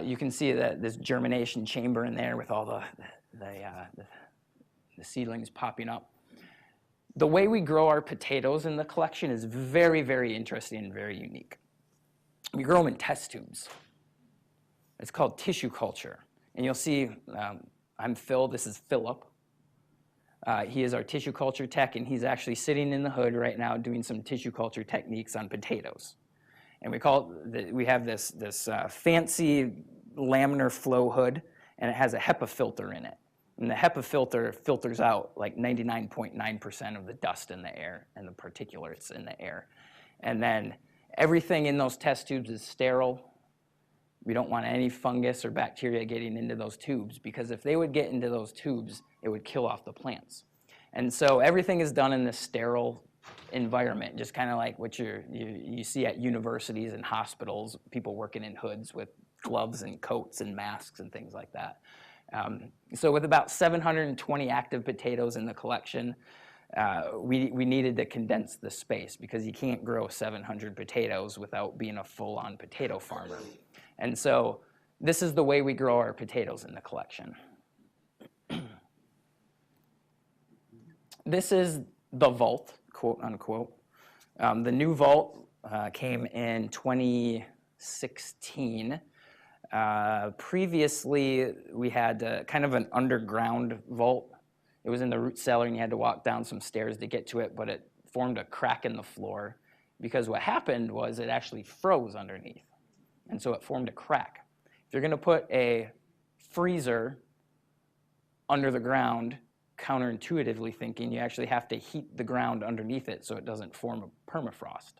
You can see that this germination chamber in there with all the seedlings popping up. The way we grow our potatoes in the collection is very, very interesting and very unique. We grow them in test tubes. It's called tissue culture. And you'll see, I'm Phil, this is Philip. He is our tissue culture tech, and he's actually sitting in the hood right now doing some tissue culture techniques on potatoes. And we have this fancy laminar flow hood, and it has a HEPA filter in it. And the HEPA filter filters out like 99.9% of the dust in the air and the particulates in the air. And then everything in those test tubes is sterile. We don't want any fungus or bacteria getting into those tubes, because if they would get into those tubes, it would kill off the plants. And so everything is done in this sterile environment, just kind of like what you see at universities and hospitals, people working in hoods with gloves and coats and masks and things like that. So with about 720 active potatoes in the collection, we needed to condense the space, because you can't grow 700 potatoes without being a full-on potato farmer. And so this is the way we grow our potatoes in the collection. This is the vault, quote unquote. The new vault came in 2016. Previously, we had kind of an underground vault. It was in the root cellar, and you had to walk down some stairs to get to it, but it formed a crack in the floor, because what happened was it actually froze underneath, and so it formed a crack. If you're going to put a freezer under the ground, counterintuitively thinking, you actually have to heat the ground underneath it so it doesn't form a permafrost.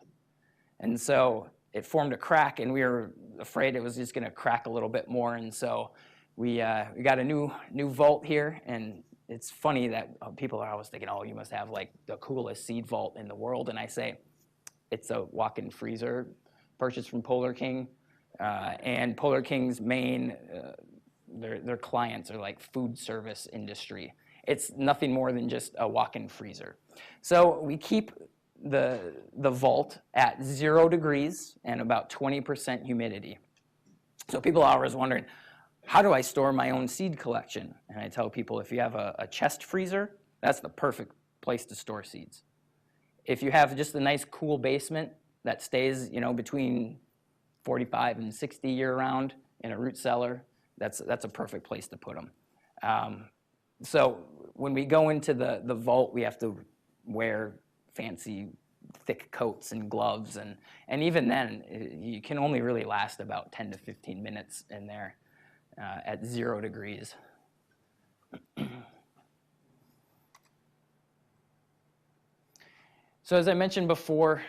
And so it formed a crack, and we were afraid it was just going to crack a little bit more, and so we got a new vault here. And it's funny that people are always thinking, oh, you must have like the coolest seed vault in the world, and I say it's a walk-in freezer purchased from Polar King, and Polar King's main their clients are like food service industry. It's nothing more than just a walk-in freezer. So we keep the vault at 0 degrees and about 20% humidity. So people are always wondering, how do I store my own seed collection? And I tell people, if you have a chest freezer, that's the perfect place to store seeds. If you have just a nice cool basement that stays, between 45 and 60 year-round in a root cellar, that's a perfect place to put them. So when we go into the vault, we have to wear fancy thick coats and gloves, and even then, you can only really last about 10 to 15 minutes in there at 0 degrees. So as I mentioned before,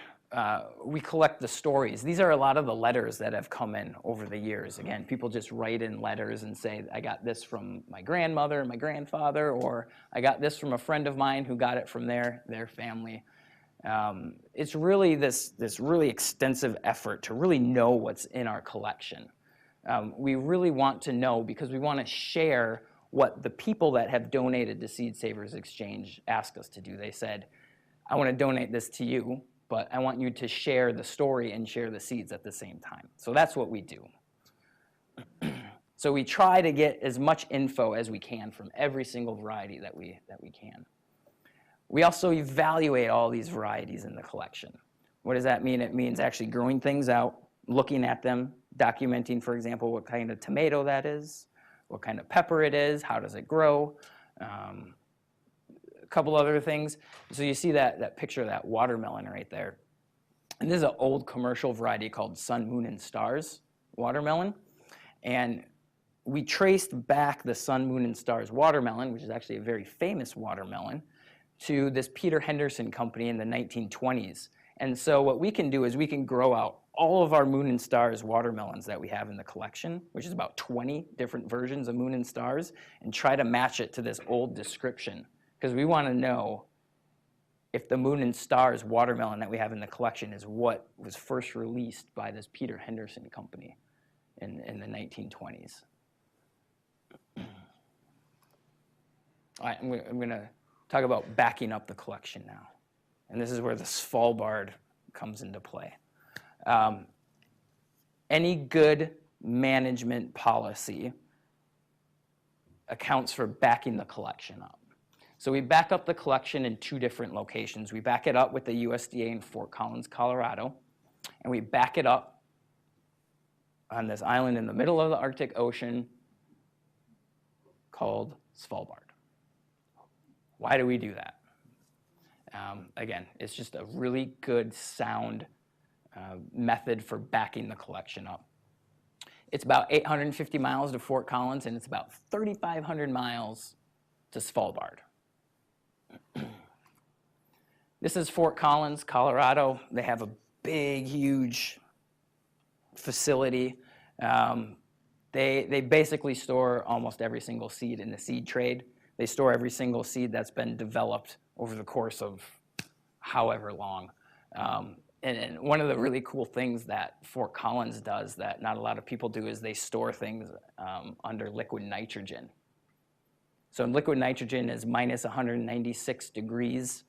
we collect the stories. These are a lot of the letters that have come in over the years. Again, people just write in letters and say, I got this from my grandmother, my grandfather, or I got this from a friend of mine who got it from their family. It's really this really extensive effort to really know what's in our collection. We really want to know, because we want to share what the people that have donated to Seed Savers Exchange asked us to do. They said, I want to donate this to you, but I want you to share the story and share the seeds at the same time. So that's what we do. So we try to get as much info as we can from every single variety that we can. We also evaluate all these varieties in the collection. What does that mean? It means actually growing things out, looking at them, documenting, for example, what kind of tomato that is, what kind of pepper it is, how does it grow, a couple other things. So you see that picture of that watermelon right there. And this is an old commercial variety called Sun, Moon, and Stars watermelon. And we traced back the Sun, Moon, and Stars watermelon, which is actually a very famous watermelon, to this Peter Henderson company in the 1920s. And so what we can do is we can grow out all of our Moon and Stars watermelons that we have in the collection, which is about 20 different versions of Moon and Stars, and try to match it to this old description. Because we want to know if the Moon and Stars watermelon that we have in the collection is what was first released by this Peter Henderson company in the 1920s. All right, I'm going to talk about backing up the collection now. And this is where the Svalbard comes into play. Any good management policy accounts for backing the collection up. So we back up the collection in 2 different locations. We back it up with the USDA in Fort Collins, Colorado, and we back it up on this island in the middle of the Arctic Ocean called Svalbard. Why do we do that? Again, it's just a really good, sound method for backing the collection up. It's about 850 miles to Fort Collins, and it's about 3,500 miles to Svalbard. This is Fort Collins, Colorado. They have a big, huge facility. They basically store almost every single seed in the seed trade. They store every single seed that's been developed over the course of however long. And one of the really cool things that Fort Collins does that not a lot of people do is they store things under liquid nitrogen. So liquid nitrogen is minus 196 degrees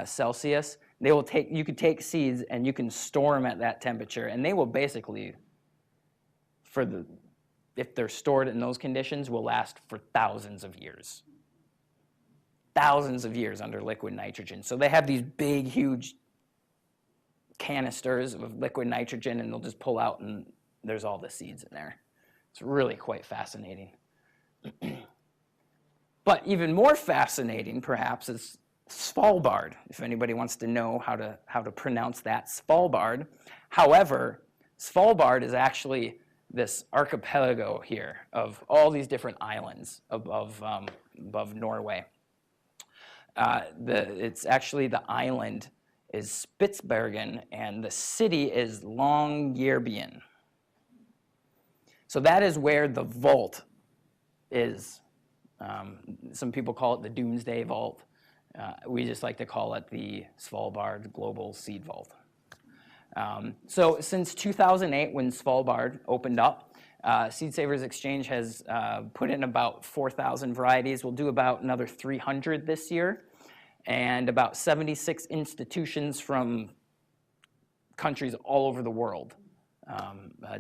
Celsius. You could take seeds and you can store them at that temperature, and they will basically, if they're stored in those conditions, will last for thousands of years. Thousands of years under liquid nitrogen. So they have these big, huge canisters of liquid nitrogen, and they'll just pull out, and there's all the seeds in there. It's really quite fascinating. But even more fascinating, perhaps, is Svalbard, if anybody wants to know how to pronounce that, Svalbard. However, Svalbard is actually this archipelago here of all these different islands above Norway. It's actually the island is Spitsbergen, and the city is Longyearbyen. So that is where the vault is. Some people call it the Doomsday Vault. We just like to call it the Svalbard Global Seed Vault. So since 2008, when Svalbard opened up, Seed Savers Exchange has put in about 4,000 varieties. We'll do about another 300 this year, and about 76 institutions from countries all over the world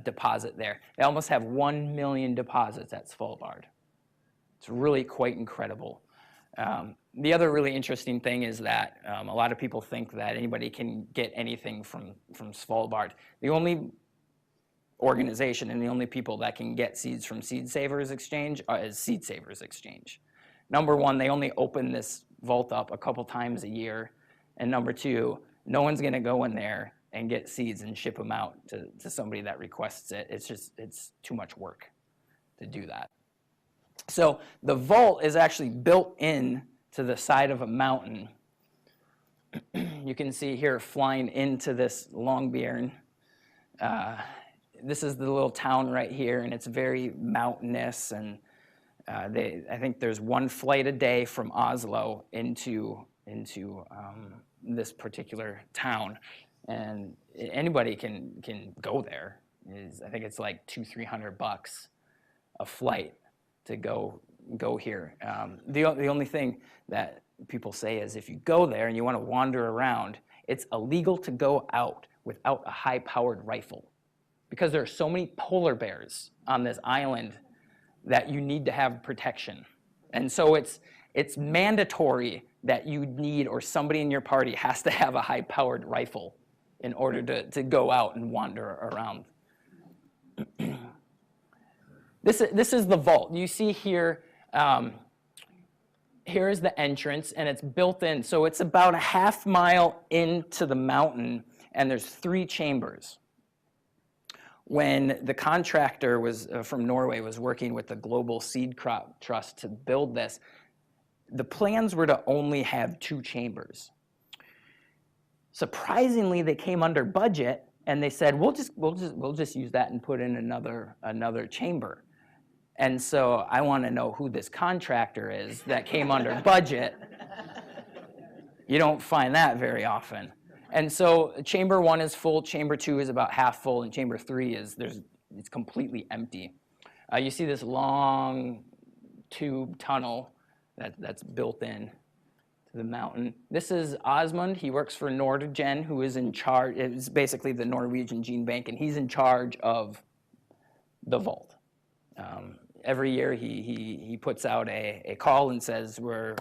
deposit there. They almost have 1 million deposits at Svalbard. It's really quite incredible. The other really interesting thing is that a lot of people think that anybody can get anything from Svalbard. The only organization and the only people that can get seeds from Seed Savers Exchange is Seed Savers Exchange. Number one, they only open this vault up a couple times a year. And number two, no one's going to go in there and get seeds and ship them out to somebody that requests it. It's too much work to do that. So the vault is actually built in to the side of a mountain. You can see here flying into this Longbeard. This is the little town right here, and it's very mountainous. And I think there's one flight a day from Oslo into this particular town, and anybody can go there. I think it's like $200-300 a flight to go here. The only thing that people say is if you go there and you want to wander around, it's illegal to go out without a high-powered rifle, because there are so many polar bears on this island that you need to have protection. And so it's mandatory that you need, or somebody in your party has to have a high-powered rifle in order to go out and wander around. This is the vault. You see here, here is the entrance, and it's built in. So it's about a half mile into the mountain, and there's 3 chambers. When the contractor from Norway was working with the Global Seed Crop Trust to build this, the plans were to only have 2 chambers. Surprisingly, they came under budget, and they said, we'll just use that and put in another chamber. And so I want to know who this contractor is that came under budget. You don't find that very often. And so chamber 1 is full, chamber 2 is about half full, and chamber 3 it's completely empty. You see this long tube tunnel that's built in to the mountain. This is Osmund. He works for Nordigen, who is in charge. It's basically the Norwegian gene bank, and he's in charge of the vault. every year he puts out a call and says, we're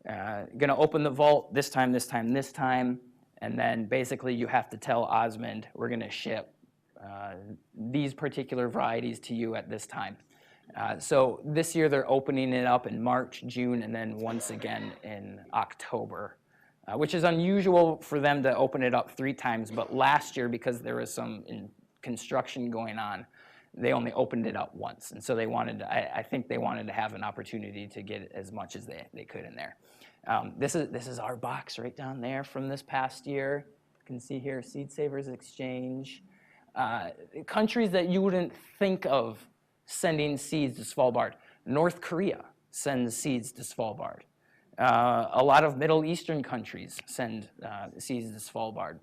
going to open the vault this time, this time, this time. And then basically you have to tell Osmond, we're going to ship these particular varieties to you at this time. So this year they're opening it up in March, June, and then once again in October, which is unusual for them to open it up 3 times. But last year, because there was some construction going on, they only opened it up once. And so they wanted, I think they wanted to have an opportunity to get as much as they could in there. This is our box right down there from this past year. You can see here, Seed Savers Exchange. Countries that you wouldn't think of sending seeds to Svalbard. North Korea sends seeds to Svalbard. A lot of Middle Eastern countries send seeds to Svalbard.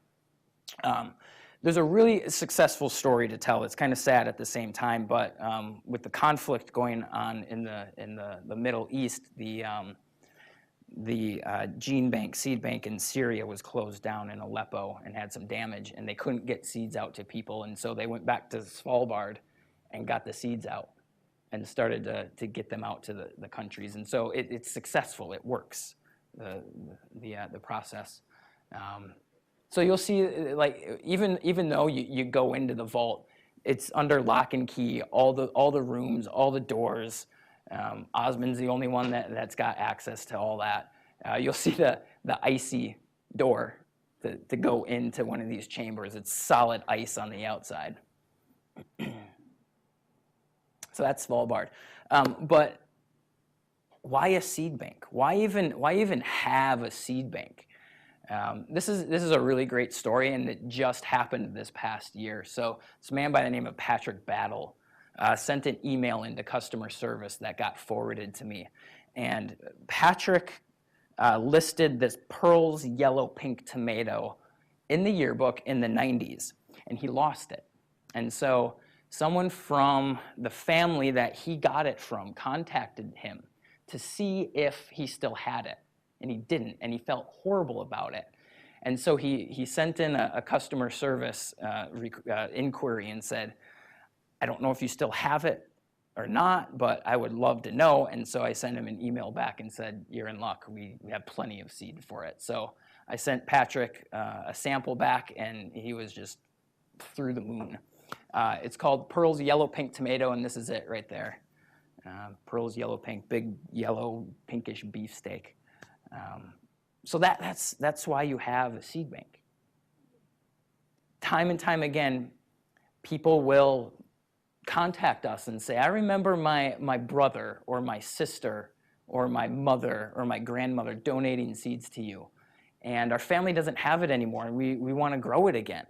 There's a really successful story to tell. It's kind of sad at the same time, but with the conflict going on in the Middle East, the gene bank, seed bank in Syria was closed down in Aleppo and had some damage, and they couldn't get seeds out to people, and so they went back to Svalbard and got the seeds out and started to get them out to the countries. And so it's successful, it works, the process. So you'll see, like, even though you go into the vault, it's under lock and key, all the rooms, all the doors. Osmond's the only one that's got access to all that. You'll see the icy door to go into one of these chambers. It's solid ice on the outside. So that's Svalbard. But why a seed bank? Why even have a seed bank? This is a really great story, and it just happened this past year. So this man by the name of Patrick Battle sent an email into customer service that got forwarded to me. And Patrick listed this Pearl's yellow pink tomato in the yearbook in the 90s, and he lost it. And so someone from the family that he got it from contacted him to see if he still had it. And he didn't, and he felt horrible about it. And so he sent in a customer service inquiry and said, I don't know if you still have it or not, but I would love to know. And so I sent him an email back and said, you're in luck. We have plenty of seed for it. So I sent Patrick a sample back, and he was just through the moon. It's called Pearl's Yellow Pink Tomato, and this is it right there. Pearl's Yellow Pink, big yellow pinkish beefsteak. So that's why you have a seed bank. Time and time again, people will contact us and say, I remember my brother or my sister or my mother or my grandmother donating seeds to you, and our family doesn't have it anymore, and we want to grow it again.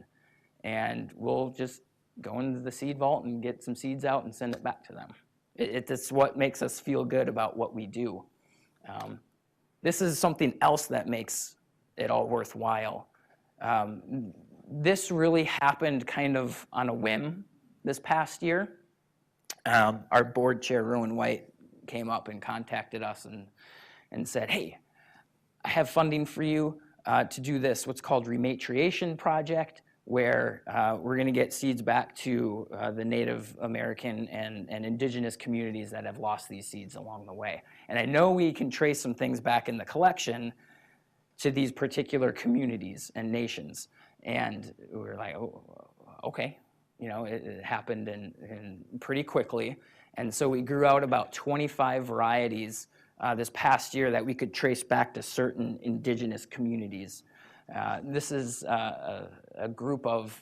And we'll just go into the seed vault and get some seeds out and send it back to them. It's what makes us feel good about what we do. This is something else that makes it all worthwhile. This really happened kind of on a whim this past year. Our board chair, Rowan White, came up and contacted us and said, hey, I have funding for you to do this, what's called rematriation project, where we're going to get seeds back to the Native American and indigenous communities that have lost these seeds along the way. And I know we can trace some things back in the collection to these particular communities and nations. And we were like, oh, okay. You know, it happened in pretty quickly. And so we grew out about 25 varieties this past year that we could trace back to certain indigenous communities. This is a group of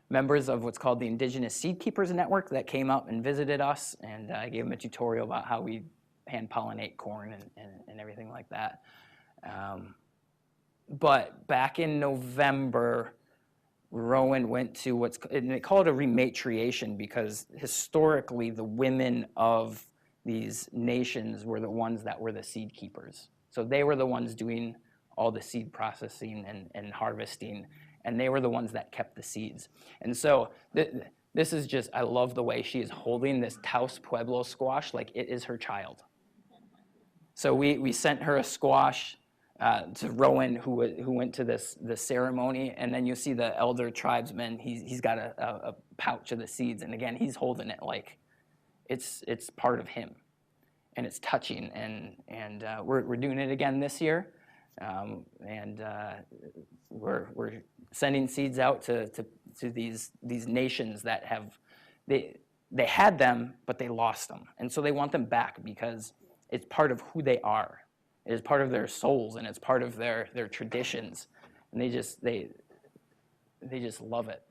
members of what's called the Indigenous Seed Keepers Network that came up and visited us, and I gave them a tutorial about how we hand pollinate corn and everything like that. But back in November, Rowan went to and they call it a rematriation because historically the women of these nations were the ones that were the seed keepers. So they were the ones doing all the seed processing and harvesting, and they were the ones that kept the seeds. And so this is just, I love the way she is holding this Taos Pueblo squash like it is her child. So we sent her a squash to Rowan, who went to the ceremony, and then you see the elder tribesman. He's got a pouch of the seeds, and again, he's holding it like it's part of him, and it's touching. And we're doing it again this year, and we're sending seeds out to these nations that they had them, but they lost them, and so they want them back because it's part of who they are. It is part of their souls, and it's part of their traditions, and they just love it.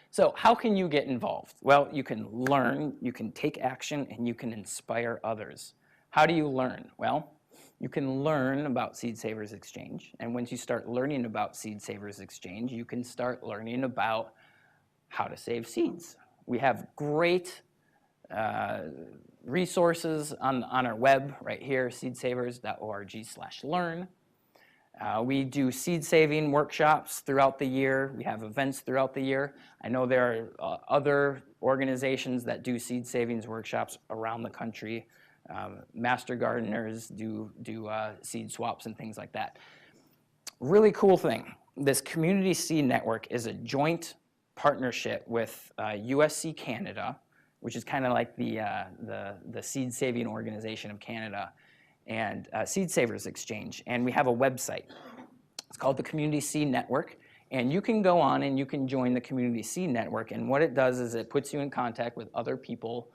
So how can you get involved? Well, you can learn, you can take action, and you can inspire others. How do you learn? Well, you can learn about Seed Savers Exchange, and once you start learning about Seed Savers Exchange, you can start learning about how to save seeds. We have great resources on our web right here, seedsavers.org/learn. We do seed saving workshops throughout the year. We have events throughout the year. I know there are other organizations that do seed savings workshops around the country. Master gardeners do seed swaps and things like that. Really cool thing. This Community Seed Network is a joint partnership with USC Canada, which is kind of like the seed saving organization of Canada, and Seed Savers Exchange. And we have a website. It's called the Community Seed Network. And you can go on and you can join the Community Seed Network. And what it does is it puts you in contact with other people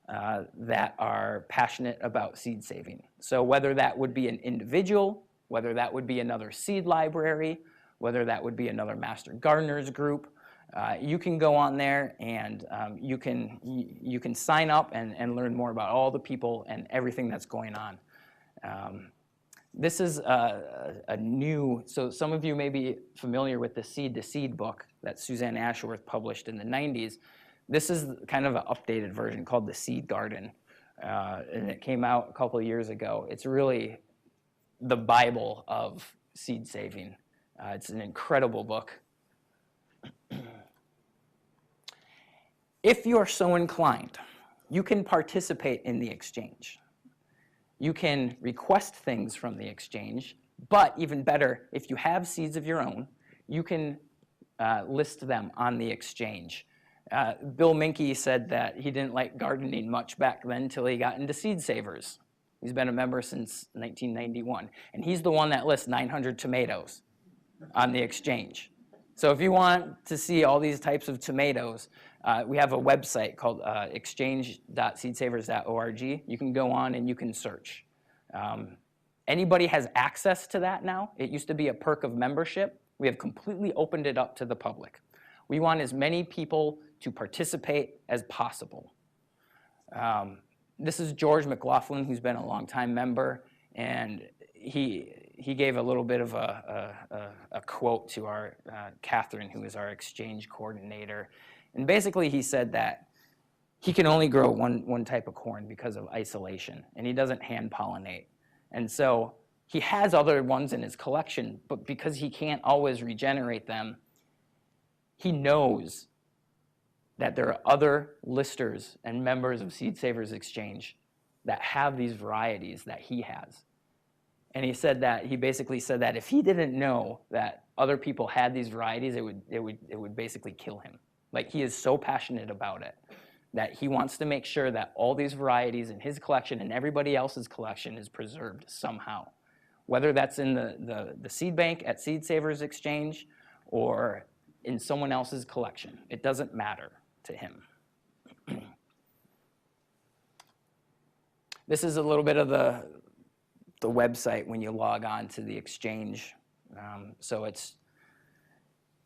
that are passionate about seed saving. So whether that would be an individual, whether that would be another seed library, whether that would be another master gardeners group, you can go on there and you can sign up and learn more about all the people and everything that's going on. This is a new, so some of you may be familiar with the Seed to Seed book that Suzanne Ashworth published in the 90s. This is kind of an updated version called The Seed Garden, and it came out a couple of years ago. It's really the Bible of seed saving. It's an incredible book. If you are so inclined, you can participate in the exchange. You can request things from the exchange, but even better, if you have seeds of your own, you can list them on the exchange. Bill Minke said that he didn't like gardening much back then until he got into Seed Savers. He's been a member since 1991, and he's the one that lists 900 tomatoes on the exchange. So if you want to see all these types of tomatoes, we have a website called exchange.seedsavers.org. You can go on and you can search. Anybody has access to that now. It used to be a perk of membership. We have completely opened it up to the public. We want as many people to participate as possible. This is George McLaughlin, who's been a longtime member, and he gave a little bit of a quote to our Catherine, who is our exchange coordinator. And basically he said that he can only grow one type of corn because of isolation, and he doesn't hand pollinate. And so he has other ones in his collection, but because he can't always regenerate them, he knows that there are other listers and members of Seed Savers Exchange that have these varieties that he has. And he said that, he basically said that if he didn't know that other people had these varieties, it would basically kill him. Like, he is so passionate about it that he wants to make sure that all these varieties in his collection and everybody else's collection is preserved somehow. Whether that's in the seed bank at Seed Savers Exchange or in someone else's collection, it doesn't matter to him. This is a little bit of the website when you log on to the exchange. So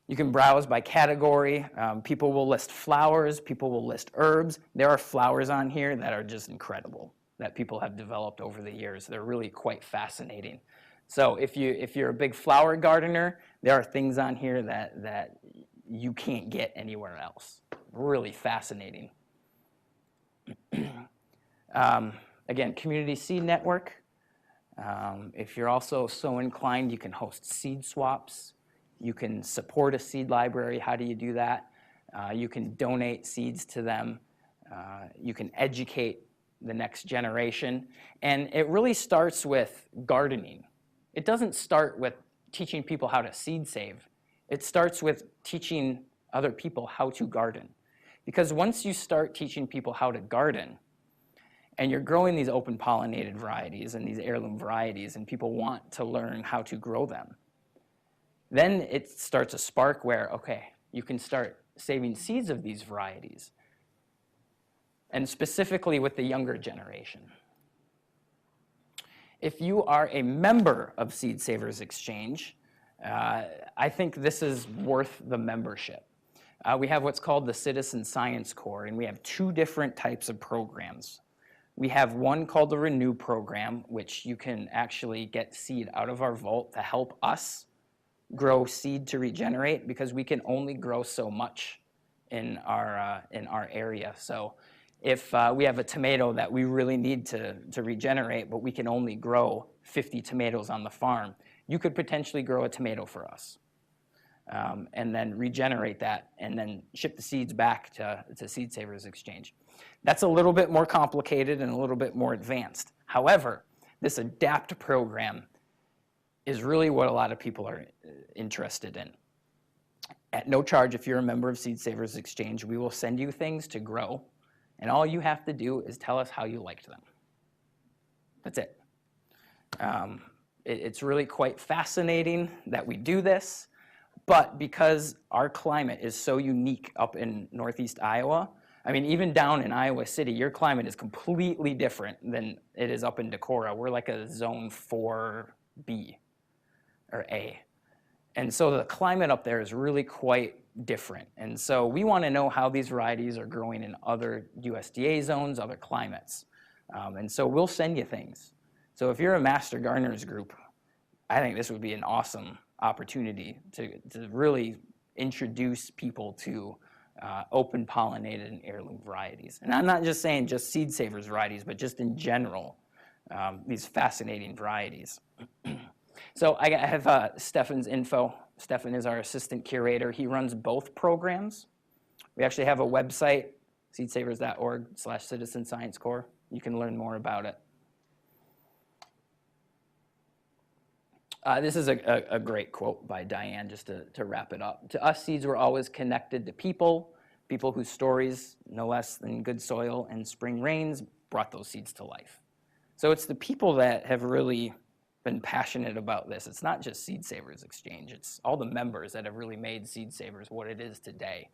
you can browse by category. People will list flowers, people will list herbs. There are flowers on here that are just incredible, that people have developed over the years. They're really quite fascinating. So if you're a big flower gardener, there are things on here that you can't get anywhere else. Really fascinating. Again, Community Seed Network. If you're also so inclined, you can host seed swaps. You can support a seed library. How do you do that? You can donate seeds to them. You can educate the next generation. And it really starts with gardening. it doesn't start with teaching people how to seed save. It starts with teaching other people how to garden. Because once you start teaching people how to garden, and you're growing these open pollinated varieties and these heirloom varieties, and people want to learn how to grow them, then it starts a spark where, okay, you can start saving seeds of these varieties, and specifically with the younger generation. If you are a member of Seed Savers Exchange, I think this is worth the membership. We have what's called the Citizen Science Corps, and we have 2 different types of programs. We have one called the Renew program, which you can actually get seed out of our vault to help us grow seed to regenerate, because we can only grow so much in our area. So if we have a tomato that we really need to regenerate, but we can only grow 50 tomatoes on the farm, you could potentially grow a tomato for us. And then regenerate that, and then ship the seeds back to Seed Savers Exchange. That's a little bit more complicated and a little bit more advanced. However, this ADAPT program is really what a lot of people are interested in. At no charge, if you're a member of Seed Savers Exchange, we will send you things to grow, and all you have to do is tell us how you liked them. That's it. It's really quite fascinating that we do this. But because our climate is so unique up in Northeast Iowa, I mean, even down in Iowa City, your climate is completely different than it is up in Decorah. We're like a zone 4B or A. And so the climate up there is really quite different. And so we want to know how these varieties are growing in other USDA zones, other climates. And so we'll send you things. So if you're a Master Gardeners group, I think this would be an awesome opportunity to really introduce people to open pollinated and heirloom varieties. And I'm not just saying just Seed Savers varieties, but just in general, these fascinating varieties. So I have Stefan's info. Stefan is our assistant curator. He runs both programs. We actually have a website, seedsavers.org/Citizen Science Corps. You can learn more about it. This is a great quote by Diane, just to wrap it up. To us, seeds were always connected to people whose stories, no less than good soil and spring rains, brought those seeds to life. So it's the people that have really been passionate about this. It's not just Seed Savers Exchange. It's all the members that have really made Seed Savers what it is today.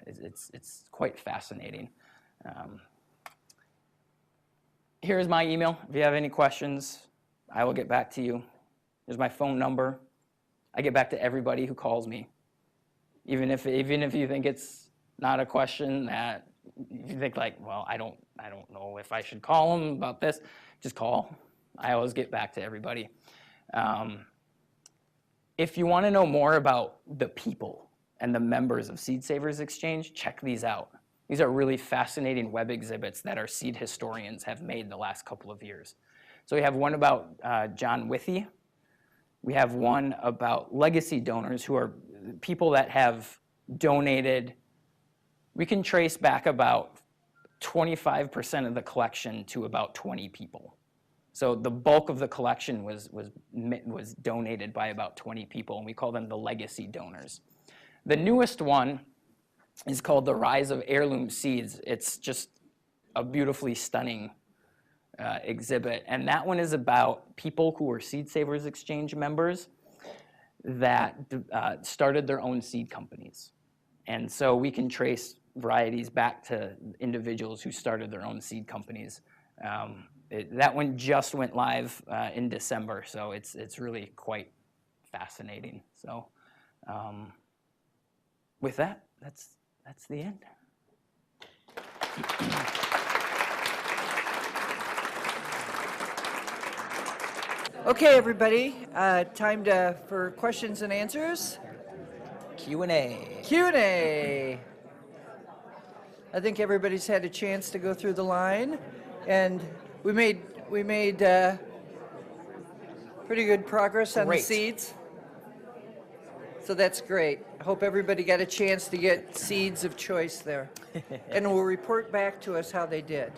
It's quite fascinating. Here's my email. If you have any questions, I will get back to you. There's my phone number. I get back to everybody who calls me. Even if you think it's not a question that you think like, well, I don't know if I should call them about this, just call. I always get back to everybody. If you want to know more about the people and the members of Seed Savers Exchange, check these out. These are really fascinating web exhibits that our seed historians have made the last couple of years. So we have one about John Withy. We have one about legacy donors, who are people that have donated. We can trace back about 25% of the collection to about 20 people. So the bulk of the collection was donated by about 20 people, and we call them the legacy donors. The newest one is called The Rise of Heirloom Seeds. It's just a beautifully stunning exhibit, and that one is about people who were Seed Savers Exchange members that started their own seed companies. And so we can trace varieties back to individuals who started their own seed companies. That one just went live in December, so it's really quite fascinating. So with that, that's the end. Okay, everybody, time for questions and answers. Q&A. Q&A. I think everybody's had a chance to go through the line, and we made pretty good progress on the Great. seeds. So that's great. I hope everybody got a chance to get seeds of choice there, and will report back to us how they did.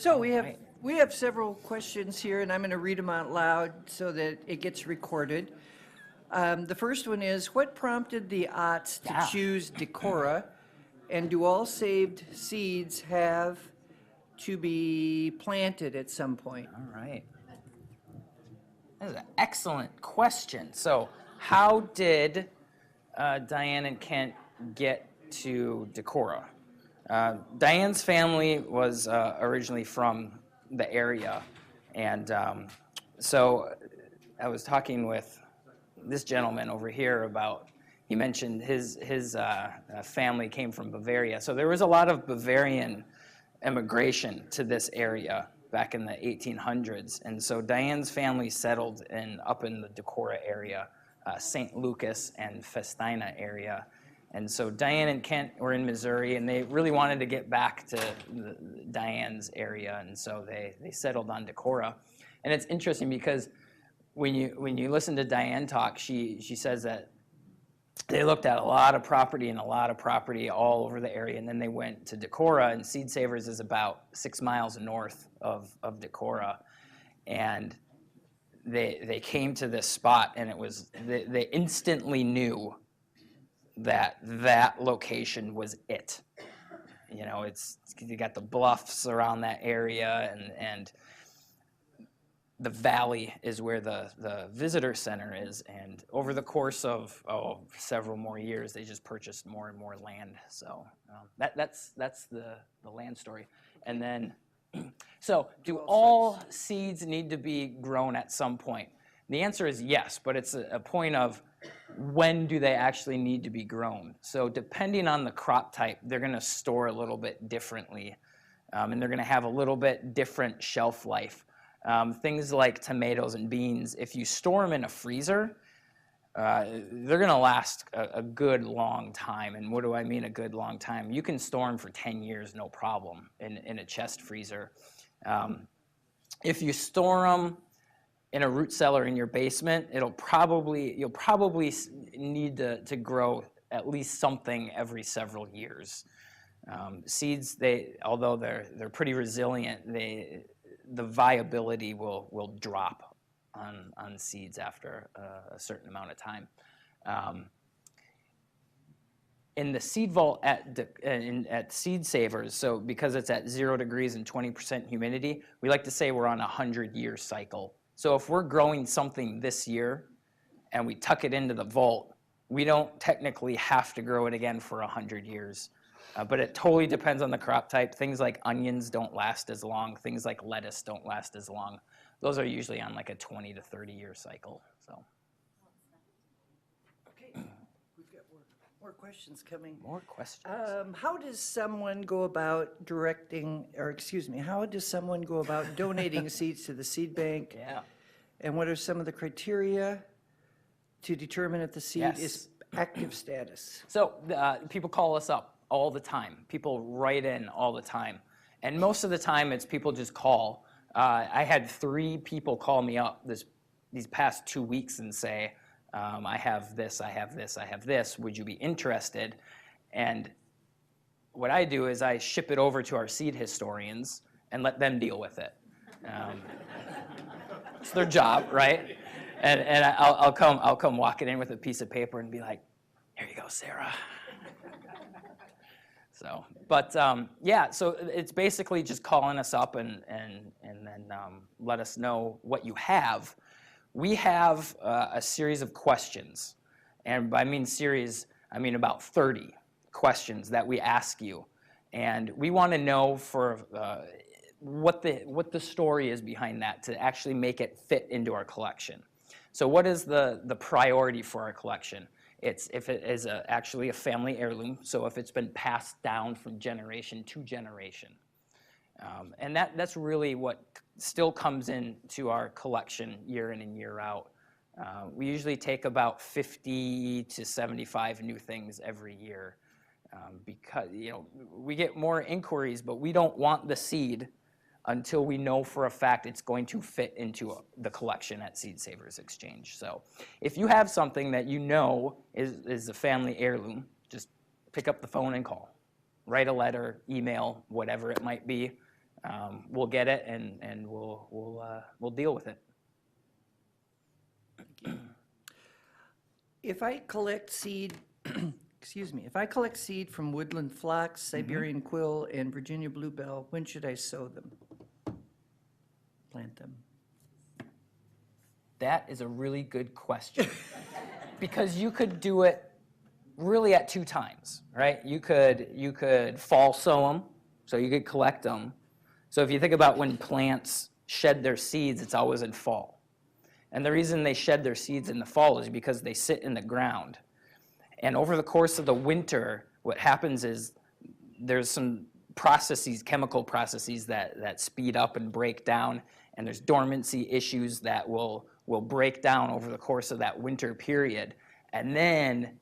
So right. we have several questions here, and I'm going to read them out loud so that it gets recorded. The first one is, what prompted the Otts to Yeah. choose Decorah, and do all saved seeds have to be planted at some point? All right. That is an excellent question. So, how did Diane and Kent get to Decorah? Diane's family was originally from the area, and so I was talking with this gentleman over here about. He mentioned his family came from Bavaria, so there was a lot of Bavarian immigration to this area back in the 1800s, and so Diane's family settled up in the Decorah area, St. Lucas and Festina area. And so Diane and Kent were in Missouri, and they really wanted to get back to Diane's area, and so they settled on Decorah. And it's interesting because when you listen to Diane talk, she says that they looked at a lot of property all over the area, and then they went to Decorah, and Seed Savers is about 6 miles north of Decorah, and they came to this spot, and it was they instantly knew that location was it. You know, you got the bluffs around that area, and the valley is where the visitor center is. And over the course of several more years, they just purchased more and more land. So that's the land story. And then, so do all seeds need to be grown at some point? The answer is yes, but it's a point of when do they actually need to be grown. So depending on the crop type, they're going to store a little bit differently, and they're going to have a little bit different shelf life. Things like tomatoes and beans, if you store them in a freezer, they're going to last a good long time. And what do I mean a good long time? You can store them for 10 years, no problem, in a chest freezer. If you store them in a root cellar in your basement, you'll probably need to grow at least something every several years. Seeds, although they're pretty resilient, the viability will drop on seeds after a certain amount of time. In the seed vault at Seed Savers, so because it's at 0 degrees and 20% humidity, we like to say we're on a 100-year cycle. So if we're growing something this year and we tuck it into the vault, we don't technically have to grow it again for 100 years. But it totally depends on the crop type. Things like onions don't last as long. Things like lettuce don't last as long. Those are usually on like a 20 to 30-year cycle. So. Okay, we've got more questions coming. More questions. How does someone go about donating seeds to the seed bank? Yeah. And what are some of the criteria to determine if the seed is active status? So people call us up all the time. People write in all the time. And most of the time it's people just call. I had 3 people call me up these past 2 weeks and say, I have this, I have this, I have this. Would you be interested? And what I do is I ship it over to our seed historians and let them deal with it. It's their job, right? And I'll come walking in with a piece of paper and be like, here you go, Sarah. So, but yeah, so it's basically just calling us up and then let us know what you have. We have a series of questions, and by series, I mean about 30 questions that we ask you, and we want to know for what the story is behind that to actually make it fit into our collection. So what is the priority for our collection? It's if it is actually a family heirloom, so if it's been passed down from generation to generation. And that's really what still comes into our collection year in and year out. We usually take about 50 to 75 new things every year because we get more inquiries, but we don't want the seed until we know for a fact it's going to fit into the collection at Seed Savers Exchange. So if you have something that you know is a family heirloom, just pick up the phone and call. Write a letter, email, whatever it might be. we'll get it and we'll deal with it. If I collect seed, excuse me, if I collect seed from woodland phlox, Siberian quill, and Virginia bluebell, when should I sow them? Plant them? That is a really good question. Because you could do it really at 2 times, right? You could fall sow them, so you could collect them. So if you think about when plants shed their seeds, it's always in fall. And the reason they shed their seeds in the fall is because they sit in the ground. And over the course of the winter, what happens is there's some processes, chemical processes that speed up and break down, and there's dormancy issues that will break down over the course of that winter period. And then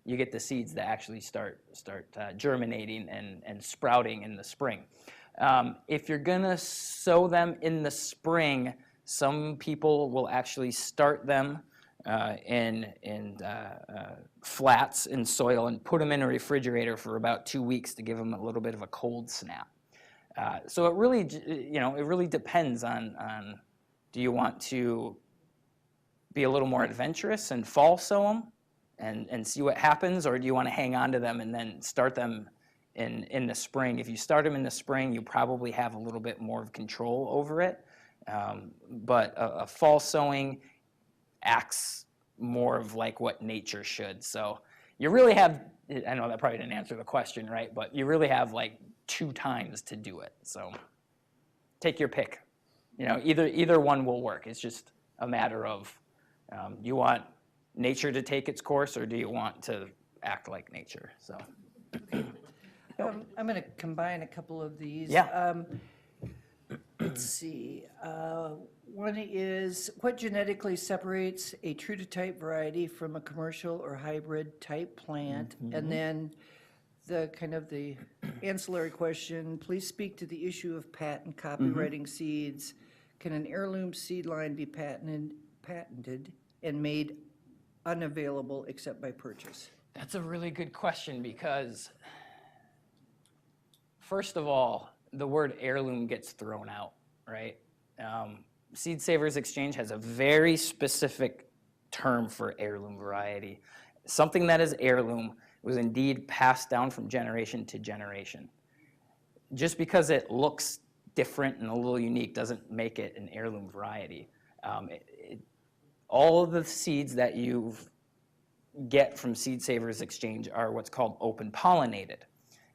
you get the seeds that actually start germinating and sprouting in the spring. If you're gonna sow them in the spring, some people will actually start them in flats in soil and put them in a refrigerator for about 2 weeks to give them a little bit of a cold snap. So it really, it really depends on do you want to be a little more adventurous and fall sow them and see what happens, or do you want to hang on to them and then start them in the spring? If you start them in the spring, you probably have a little bit more of control over it. But a fall sowing acts more of like what nature should. So you really have, I know that probably didn't answer the question, right? But you really have like 2 times to do it. So take your pick. Either one will work. It's just a matter of, you want nature to take its course, or do you want to act like nature? So. I'm going to combine a couple of these. Yeah. Let's see. One is, what genetically separates a true to type variety from a commercial or hybrid type plant? And then the ancillary question, please speak to the issue of patent copywriting seeds. Can an heirloom seed line be patented and made unavailable except by purchase? That's a really good question because, first of all, the word heirloom gets thrown out, right? Seed Savers Exchange has a very specific term for heirloom variety. Something that is heirloom was indeed passed down from generation to generation. Just because it looks different and a little unique doesn't make it an heirloom variety. All of the seeds that you get from Seed Savers Exchange are what's called open-pollinated.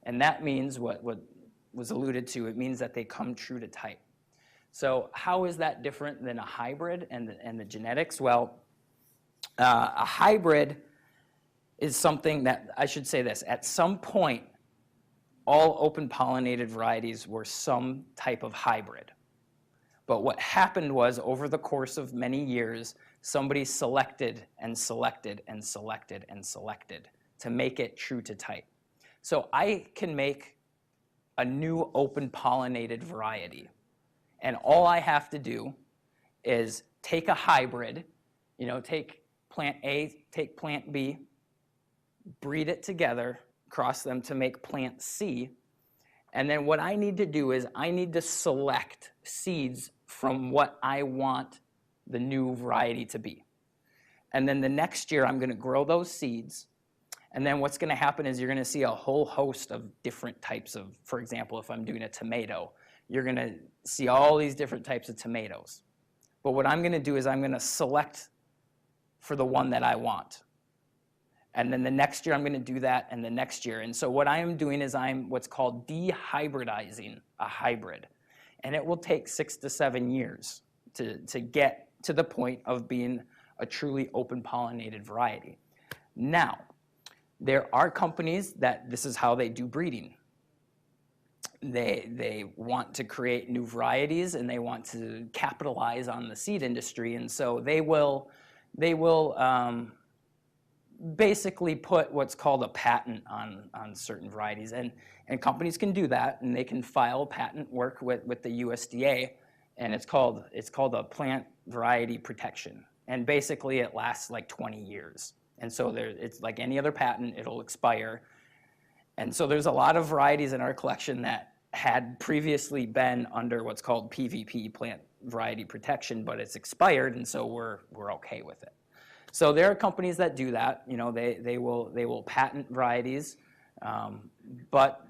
And that means what was alluded to, it means that they come true to type. So how is that different than a hybrid and the genetics? Well, a hybrid is something that, I should say this, at some point, all open-pollinated varieties were some type of hybrid. But what happened was, over the course of many years, somebody selected and selected and selected and selected to make it true to type. So I can make a new open-pollinated variety, and all I have to do is take a hybrid, take plant A, take plant B, breed it together, cross them to make plant C, and then what I need to do is I need to select seeds from what I want the new variety to be. And then the next year I'm going to grow those seeds, and then what's going to happen is you're going to see a whole host of different types of, for example, if I'm doing a tomato, you're going to see all these different types of tomatoes. But what I'm going to do is I'm going to select for the one that I want. And then the next year I'm going to do that, and the next year. And so what I am doing is I'm what's called dehybridizing a hybrid. And it will take 6 to 7 years to get to the point of being a truly open-pollinated variety. Now, there are companies that this is how they do breeding. They want to create new varieties, and they want to capitalize on the seed industry, and so they will basically put what's called a patent on certain varieties, and companies can do that, and they can file patent work with the USDA, and it's called a plant variety protection, and basically it lasts like 20 years, and so it's like any other patent, it'll expire, and so there's a lot of varieties in our collection that had previously been under what's called PVP, plant variety protection, but it's expired, and so we're okay with it. So there are companies that do that. You know, they will patent varieties, but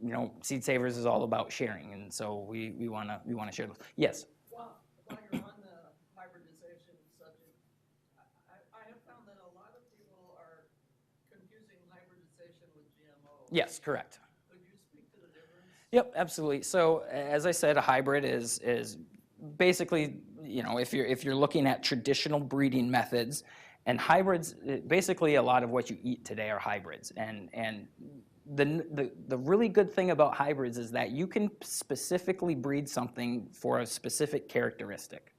you know, Seed Savers is all about sharing, and so we want to share those. Yes. Well, while you're on the hybridization subject, I have found that a lot of people are confusing hybridization with GMO. Yes, correct. Could you speak to the difference? Yep, absolutely. So as I said, a hybrid is basically, you know, if you're looking at traditional breeding methods, and hybrids, basically a lot of what you eat today are hybrids. And the really good thing about hybrids is that you can specifically breed something for a specific characteristic,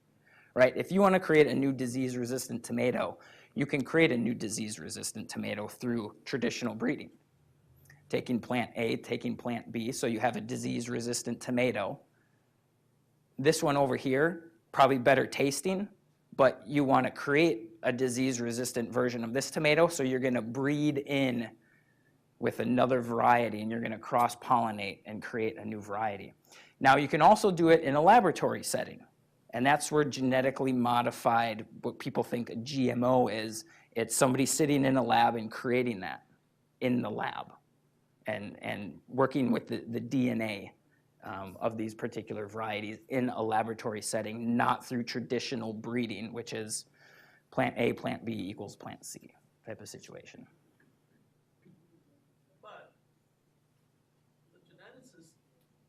right? If you want to create a new disease-resistant tomato, you can create a new disease-resistant tomato through traditional breeding. Taking plant A, taking plant B, so you have a disease-resistant tomato. This one over here, probably better tasting, but you want to create a disease-resistant version of this tomato, so you're going to breed in with another variety, and you're going to cross-pollinate and create a new variety. Now, you can also do it in a laboratory setting, and that's where genetically modified, what people think a GMO is, it's somebody sitting in a lab and creating that in the lab and working with the DNA of these particular varieties in a laboratory setting, not through traditional breeding, which is plant A, plant B equals plant C type of situation. But the geneticists,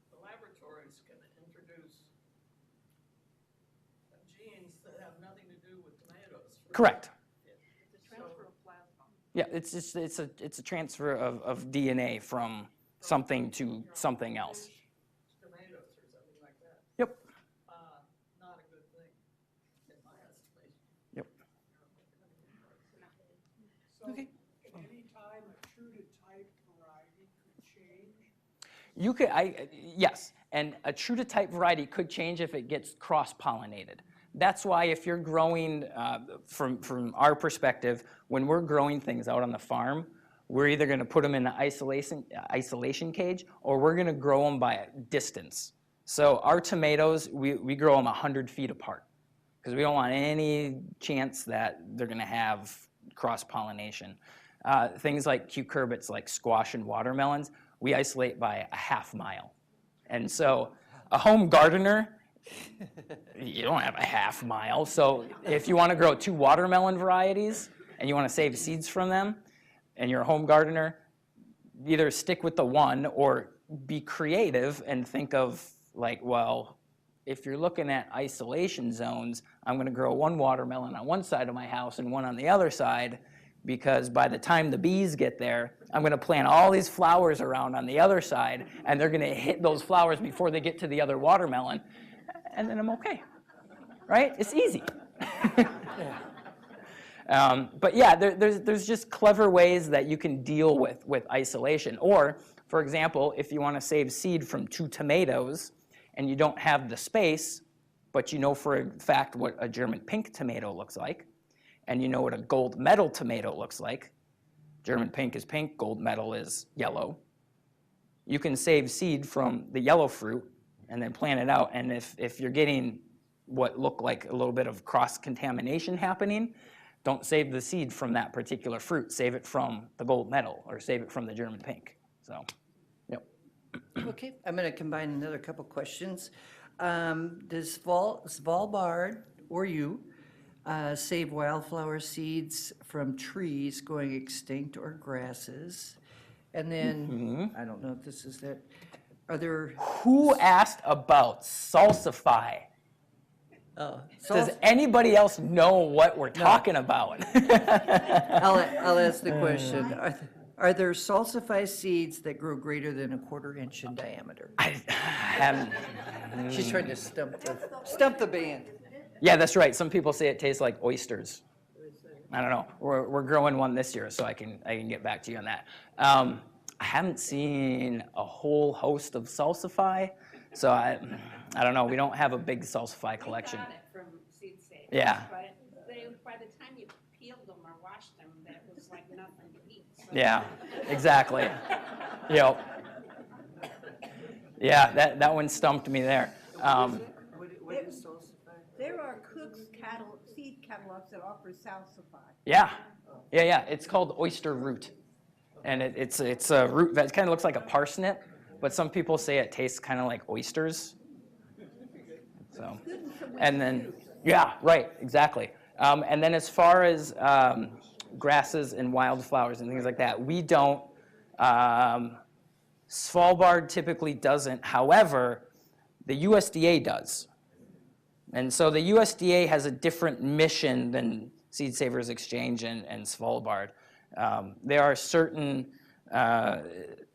the laboratories can introduce genes that have nothing to do with tomatoes. Correct. It's a transfer of plasma. Yeah, it's a transfer of DNA from something to something else. Tomatoes or something like that. Yep. Not a good thing, in my estimation. Yep. So Okay. at any time, a true to type variety could change? You could, yes, and a true to type variety could change if it gets cross-pollinated. That's why if you're growing, from our perspective, when we're growing things out on the farm, we're either going to put them in an isolation cage, or we're going to grow them by distance. So our tomatoes, we grow them 100 feet apart, because we don't want any chance that they're going to have cross-pollination. Things like cucurbits, like squash and watermelons, we isolate by a half mile. And so a home gardener, you don't have a half mile. So if you want to grow 2 watermelon varieties and you want to save seeds from them, and you're a home gardener, either stick with the one or be creative and think of, like, well, if you're looking at isolation zones, I'm going to grow 1 watermelon on one side of my house and 1 on the other side, because by the time the bees get there, I'm going to plant all these flowers around on the other side, and they're going to hit those flowers before they get to the other watermelon, and then I'm okay, right? It's easy. But yeah, there's just clever ways that you can deal with isolation. Or, for example, if you want to save seed from 2 tomatoes and you don't have the space, but you know for a fact what a German pink tomato looks like, and you know what a gold medal tomato looks like. German pink is pink, gold medal is yellow. You can save seed from the yellow fruit and then plant it out. And if you're getting what look like a little bit of cross-contamination happening, don't save the seed from that particular fruit. Save it from the gold medal, or save it from the German pink. So, yep. Okay, I'm going to combine another couple questions. Does Svalbard, or you, save wildflower seeds from trees going extinct or grasses? And then, I don't know if this is that, are there, Who asked about salsify? Does anybody else know what we're talking about? I'll ask the question. Are there salsify seeds that grow greater than a 1/4 inch in diameter? I haven't. She's trying to stump the band. Yeah, that's right. Some people say it tastes like oysters. I don't know. We're growing one this year, so I can get back to you on that. I haven't seen a whole host of salsify, so I don't know. We don't have a big salsify collection. We got it from Seed Savers. Yeah. But by the time you peeled them or washed them, that was like nothing to eat. So Yeah, exactly. Yep. Yeah, that one stumped me there. What is salsify? There are Cook's seed catalogs that offer salsify. Yeah, it's called oyster root. And it's a root that kind of looks like a parsnip, but some people say it tastes kind of like oysters. So, and then, yeah, right, exactly. And then as far as grasses and wildflowers and things like that, we don't, Svalbard typically doesn't. However, the USDA does. And so the USDA has a different mission than Seed Savers Exchange and Svalbard. There are certain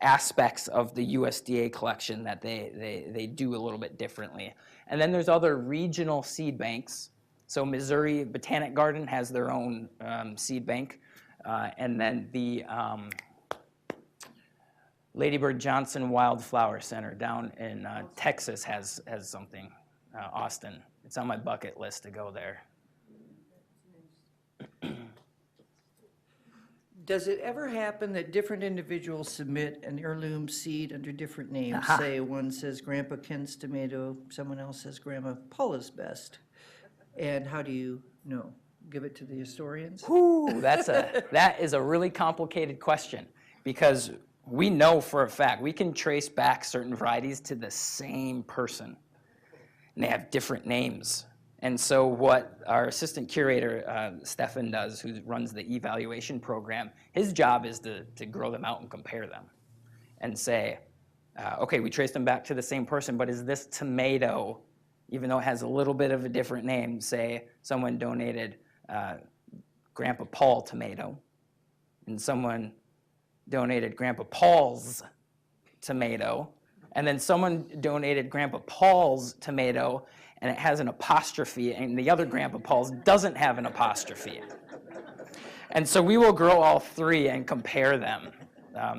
aspects of the USDA collection that they do a little bit differently. And then there's other regional seed banks. So Missouri Botanic Garden has their own seed bank. And then the Lady Bird Johnson Wildflower Center down in Texas has something, Austin. It's on my bucket list to go there. Does it ever happen that different individuals submit an heirloom seed under different names? Aha. Say one says Grandpa Ken's tomato, someone else says Grandma Paula's best. And how do you know? Give it to the historians? Whew, that is a really complicated question, because we know for a fact we can trace back certain varieties to the same person, and they have different names. And so what our assistant curator, Stefan, does, who runs the evaluation program, his job is to grow them out and compare them and say, okay, we traced them back to the same person, but is this tomato, even though it has a little bit of a different name, say someone donated Grandpa Paul tomato, and someone donated Grandpa Paul's tomato, and then someone donated Grandpa Paul's tomato, and it has an apostrophe, and the other Grandpa Paul's doesn't have an apostrophe. And so we will grow all three and compare them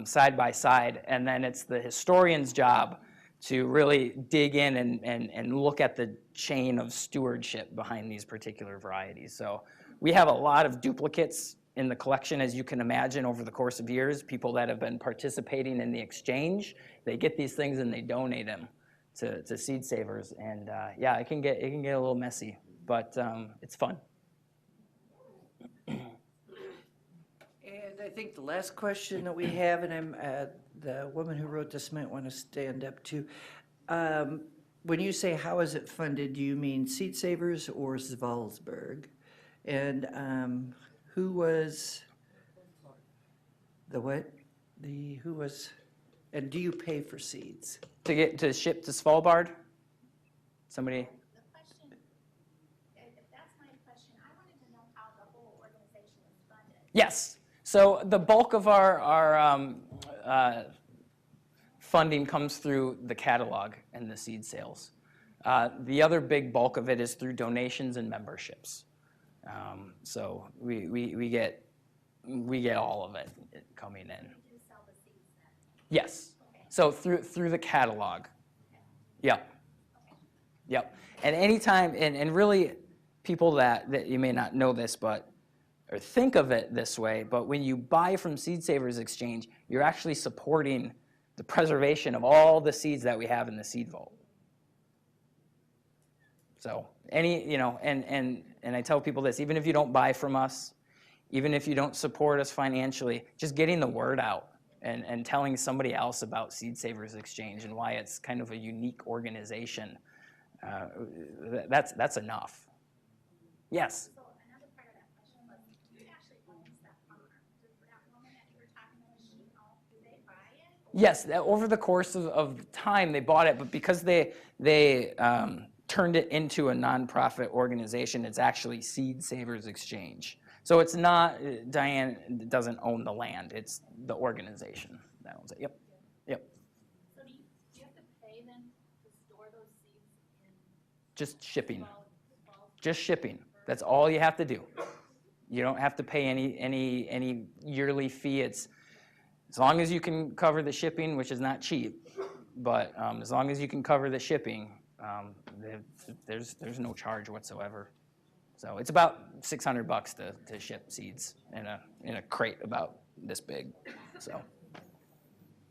side by side, and then it's the historian's job to really dig in and look at the chain of stewardship behind these particular varieties. So we have a lot of duplicates in the collection, as you can imagine, over the course of years. People that have been participating in the exchange, they get these things and they donate them to Seed Savers. And yeah, it can get a little messy, but it's fun. And I think the last question that we have, and the woman who wrote this might want to stand up too. When you say how is it funded, do you mean Seed Savers or Svalbard? And who was the what? Who was, and do you pay for seeds? To ship to Svalbard? Somebody? The question, if that's my question, I wanted to know how the whole organization is funded. Yes. So the bulk of our funding comes through the catalog and the seed sales. The other big bulk of it is through donations and memberships. So we get all of it coming in. You do sell the seeds then? Yes. So through the catalog. Yep. Yep. And anytime, and really people that you may not know this, but or think of it this way, but when you buy from Seed Savers Exchange, you're actually supporting the preservation of all the seeds that we have in the seed vault. So and I tell people this, even if you don't buy from us, even if you don't support us financially, just getting the word out and telling somebody else about Seed Savers Exchange and why it's kind of a unique organization, that's enough. Yes? So another part of that question was, who actually owns that farm? Does that woman that you were talking about, she own, do they buy it? Yes, over the course of time, they bought it, but because they turned it into a nonprofit organization, it's actually Seed Savers Exchange. So it's not, Diane doesn't own the land, it's the organization that owns it. Yep. So do you have to pay them to store those seeds in Just shipping. 12? Just shipping. That's all you have to do. You don't have to pay any yearly fee. It's as long as you can cover the shipping, which is not cheap, but as long as you can cover the shipping, there's no charge whatsoever. So it's about $600 to ship seeds in a crate about this big. So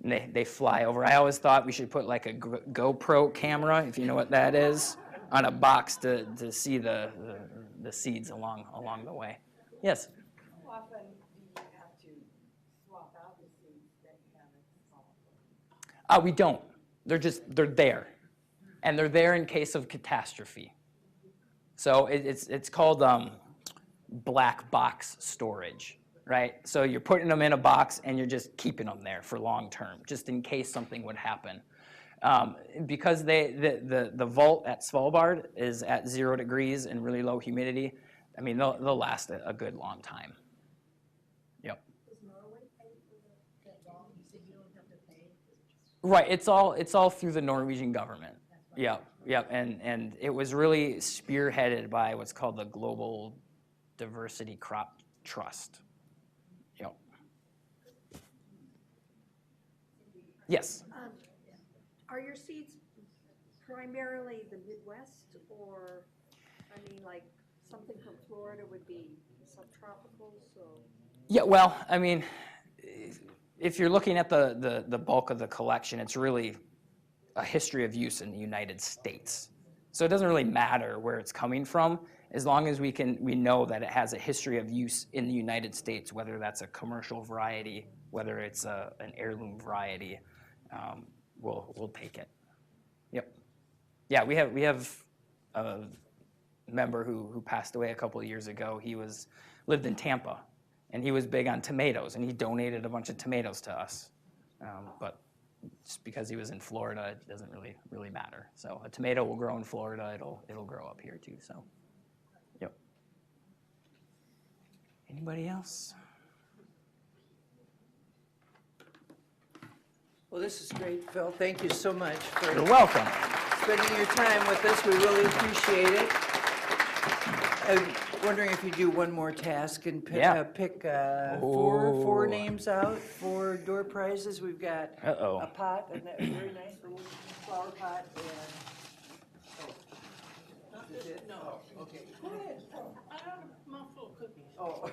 and they fly over. I always thought we should put like a GoPro camera, if you know what that is, on a box to see the seeds along the way. Yes? How often do you have to swap out the seeds that you haven't? We don't. They're there, and they're there in case of catastrophe. So it's called black box storage, right? So you're putting them in a box and you're just keeping them there for long term, just in case something would happen. Because the vault at Svalbard is at 0 degrees and really low humidity, I mean, they'll last a good long time. Yep. Does Norway pay for the vault? You said you don't have to pay? Right, it's all through the Norwegian government. Yep, and it was really spearheaded by what's called the Global Diversity Crop Trust. Yep. Yes. Are your seeds primarily the Midwest, or, I mean, like, something from Florida would be subtropical, so? Yeah, well, I mean, if you're looking at the bulk of the collection, it's really a history of use in the United States. So it doesn't really matter where it's coming from, as long as we know that it has a history of use in the United States, whether that's a commercial variety, whether it's an heirloom variety, we'll take it. Yep. Yeah, we have a member who passed away a couple of years ago. He lived in Tampa, and he was big on tomatoes, and he donated a bunch of tomatoes to us. But just because he was in Florida, it doesn't really matter. So a tomato will grow in Florida. It'll grow up here too. So, yep. Anybody else? Well, this is great, Phil. Thank you so much for You're welcome. spending your time with us. We really appreciate it. I'm wondering if you do one more task and pick four Ooh. names out for door prizes. We've got Uh-oh. a pot, and that very nice little flower pot, and No, okay. go ahead. I have a mouthful of cookies. Oh,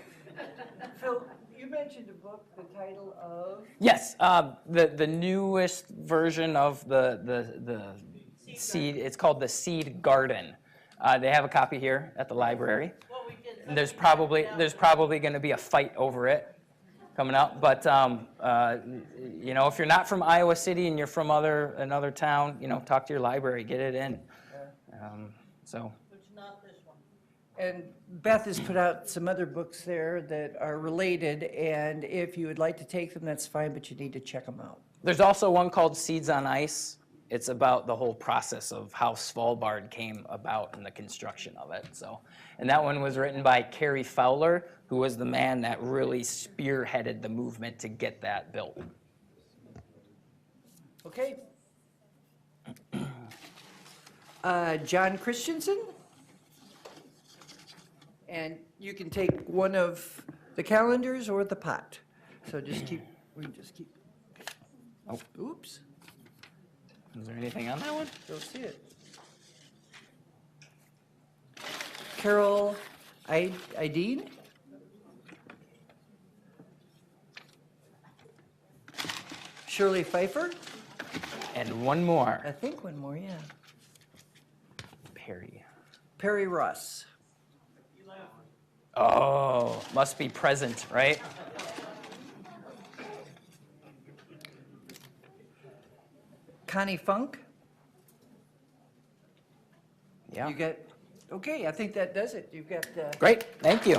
Phil, you mentioned a book, the title of. Yes, the newest version of the seed. It's called the Seed Garden. They have a copy here at the library. Well, we did. And there's probably going to be a fight over it coming up. But you know, if you're not from Iowa City and you're from another town, you know, talk to your library, get it in. So. It's not this one. And Beth has put out some other books there that are related, and if you would like to take them, that's fine, but you need to check them out. There's also one called Seeds on Ice. It's about the whole process of how Svalbard came about and the construction of it. So, and that one was written by Kerry Fowler, who was the man that really spearheaded the movement to get that built. Okay. John Christensen. And you can take one of the calendars or the pot. So we just keep. Oh. Oops, Is there anything on that one? don't see it. Carol Ideen. Shirley Pfeiffer. And one more. I think one more, yeah. Perry Ross. Oh, must be present, right? Connie Funk. Yeah. You got, okay, I think that does it. You've got Great, thank you.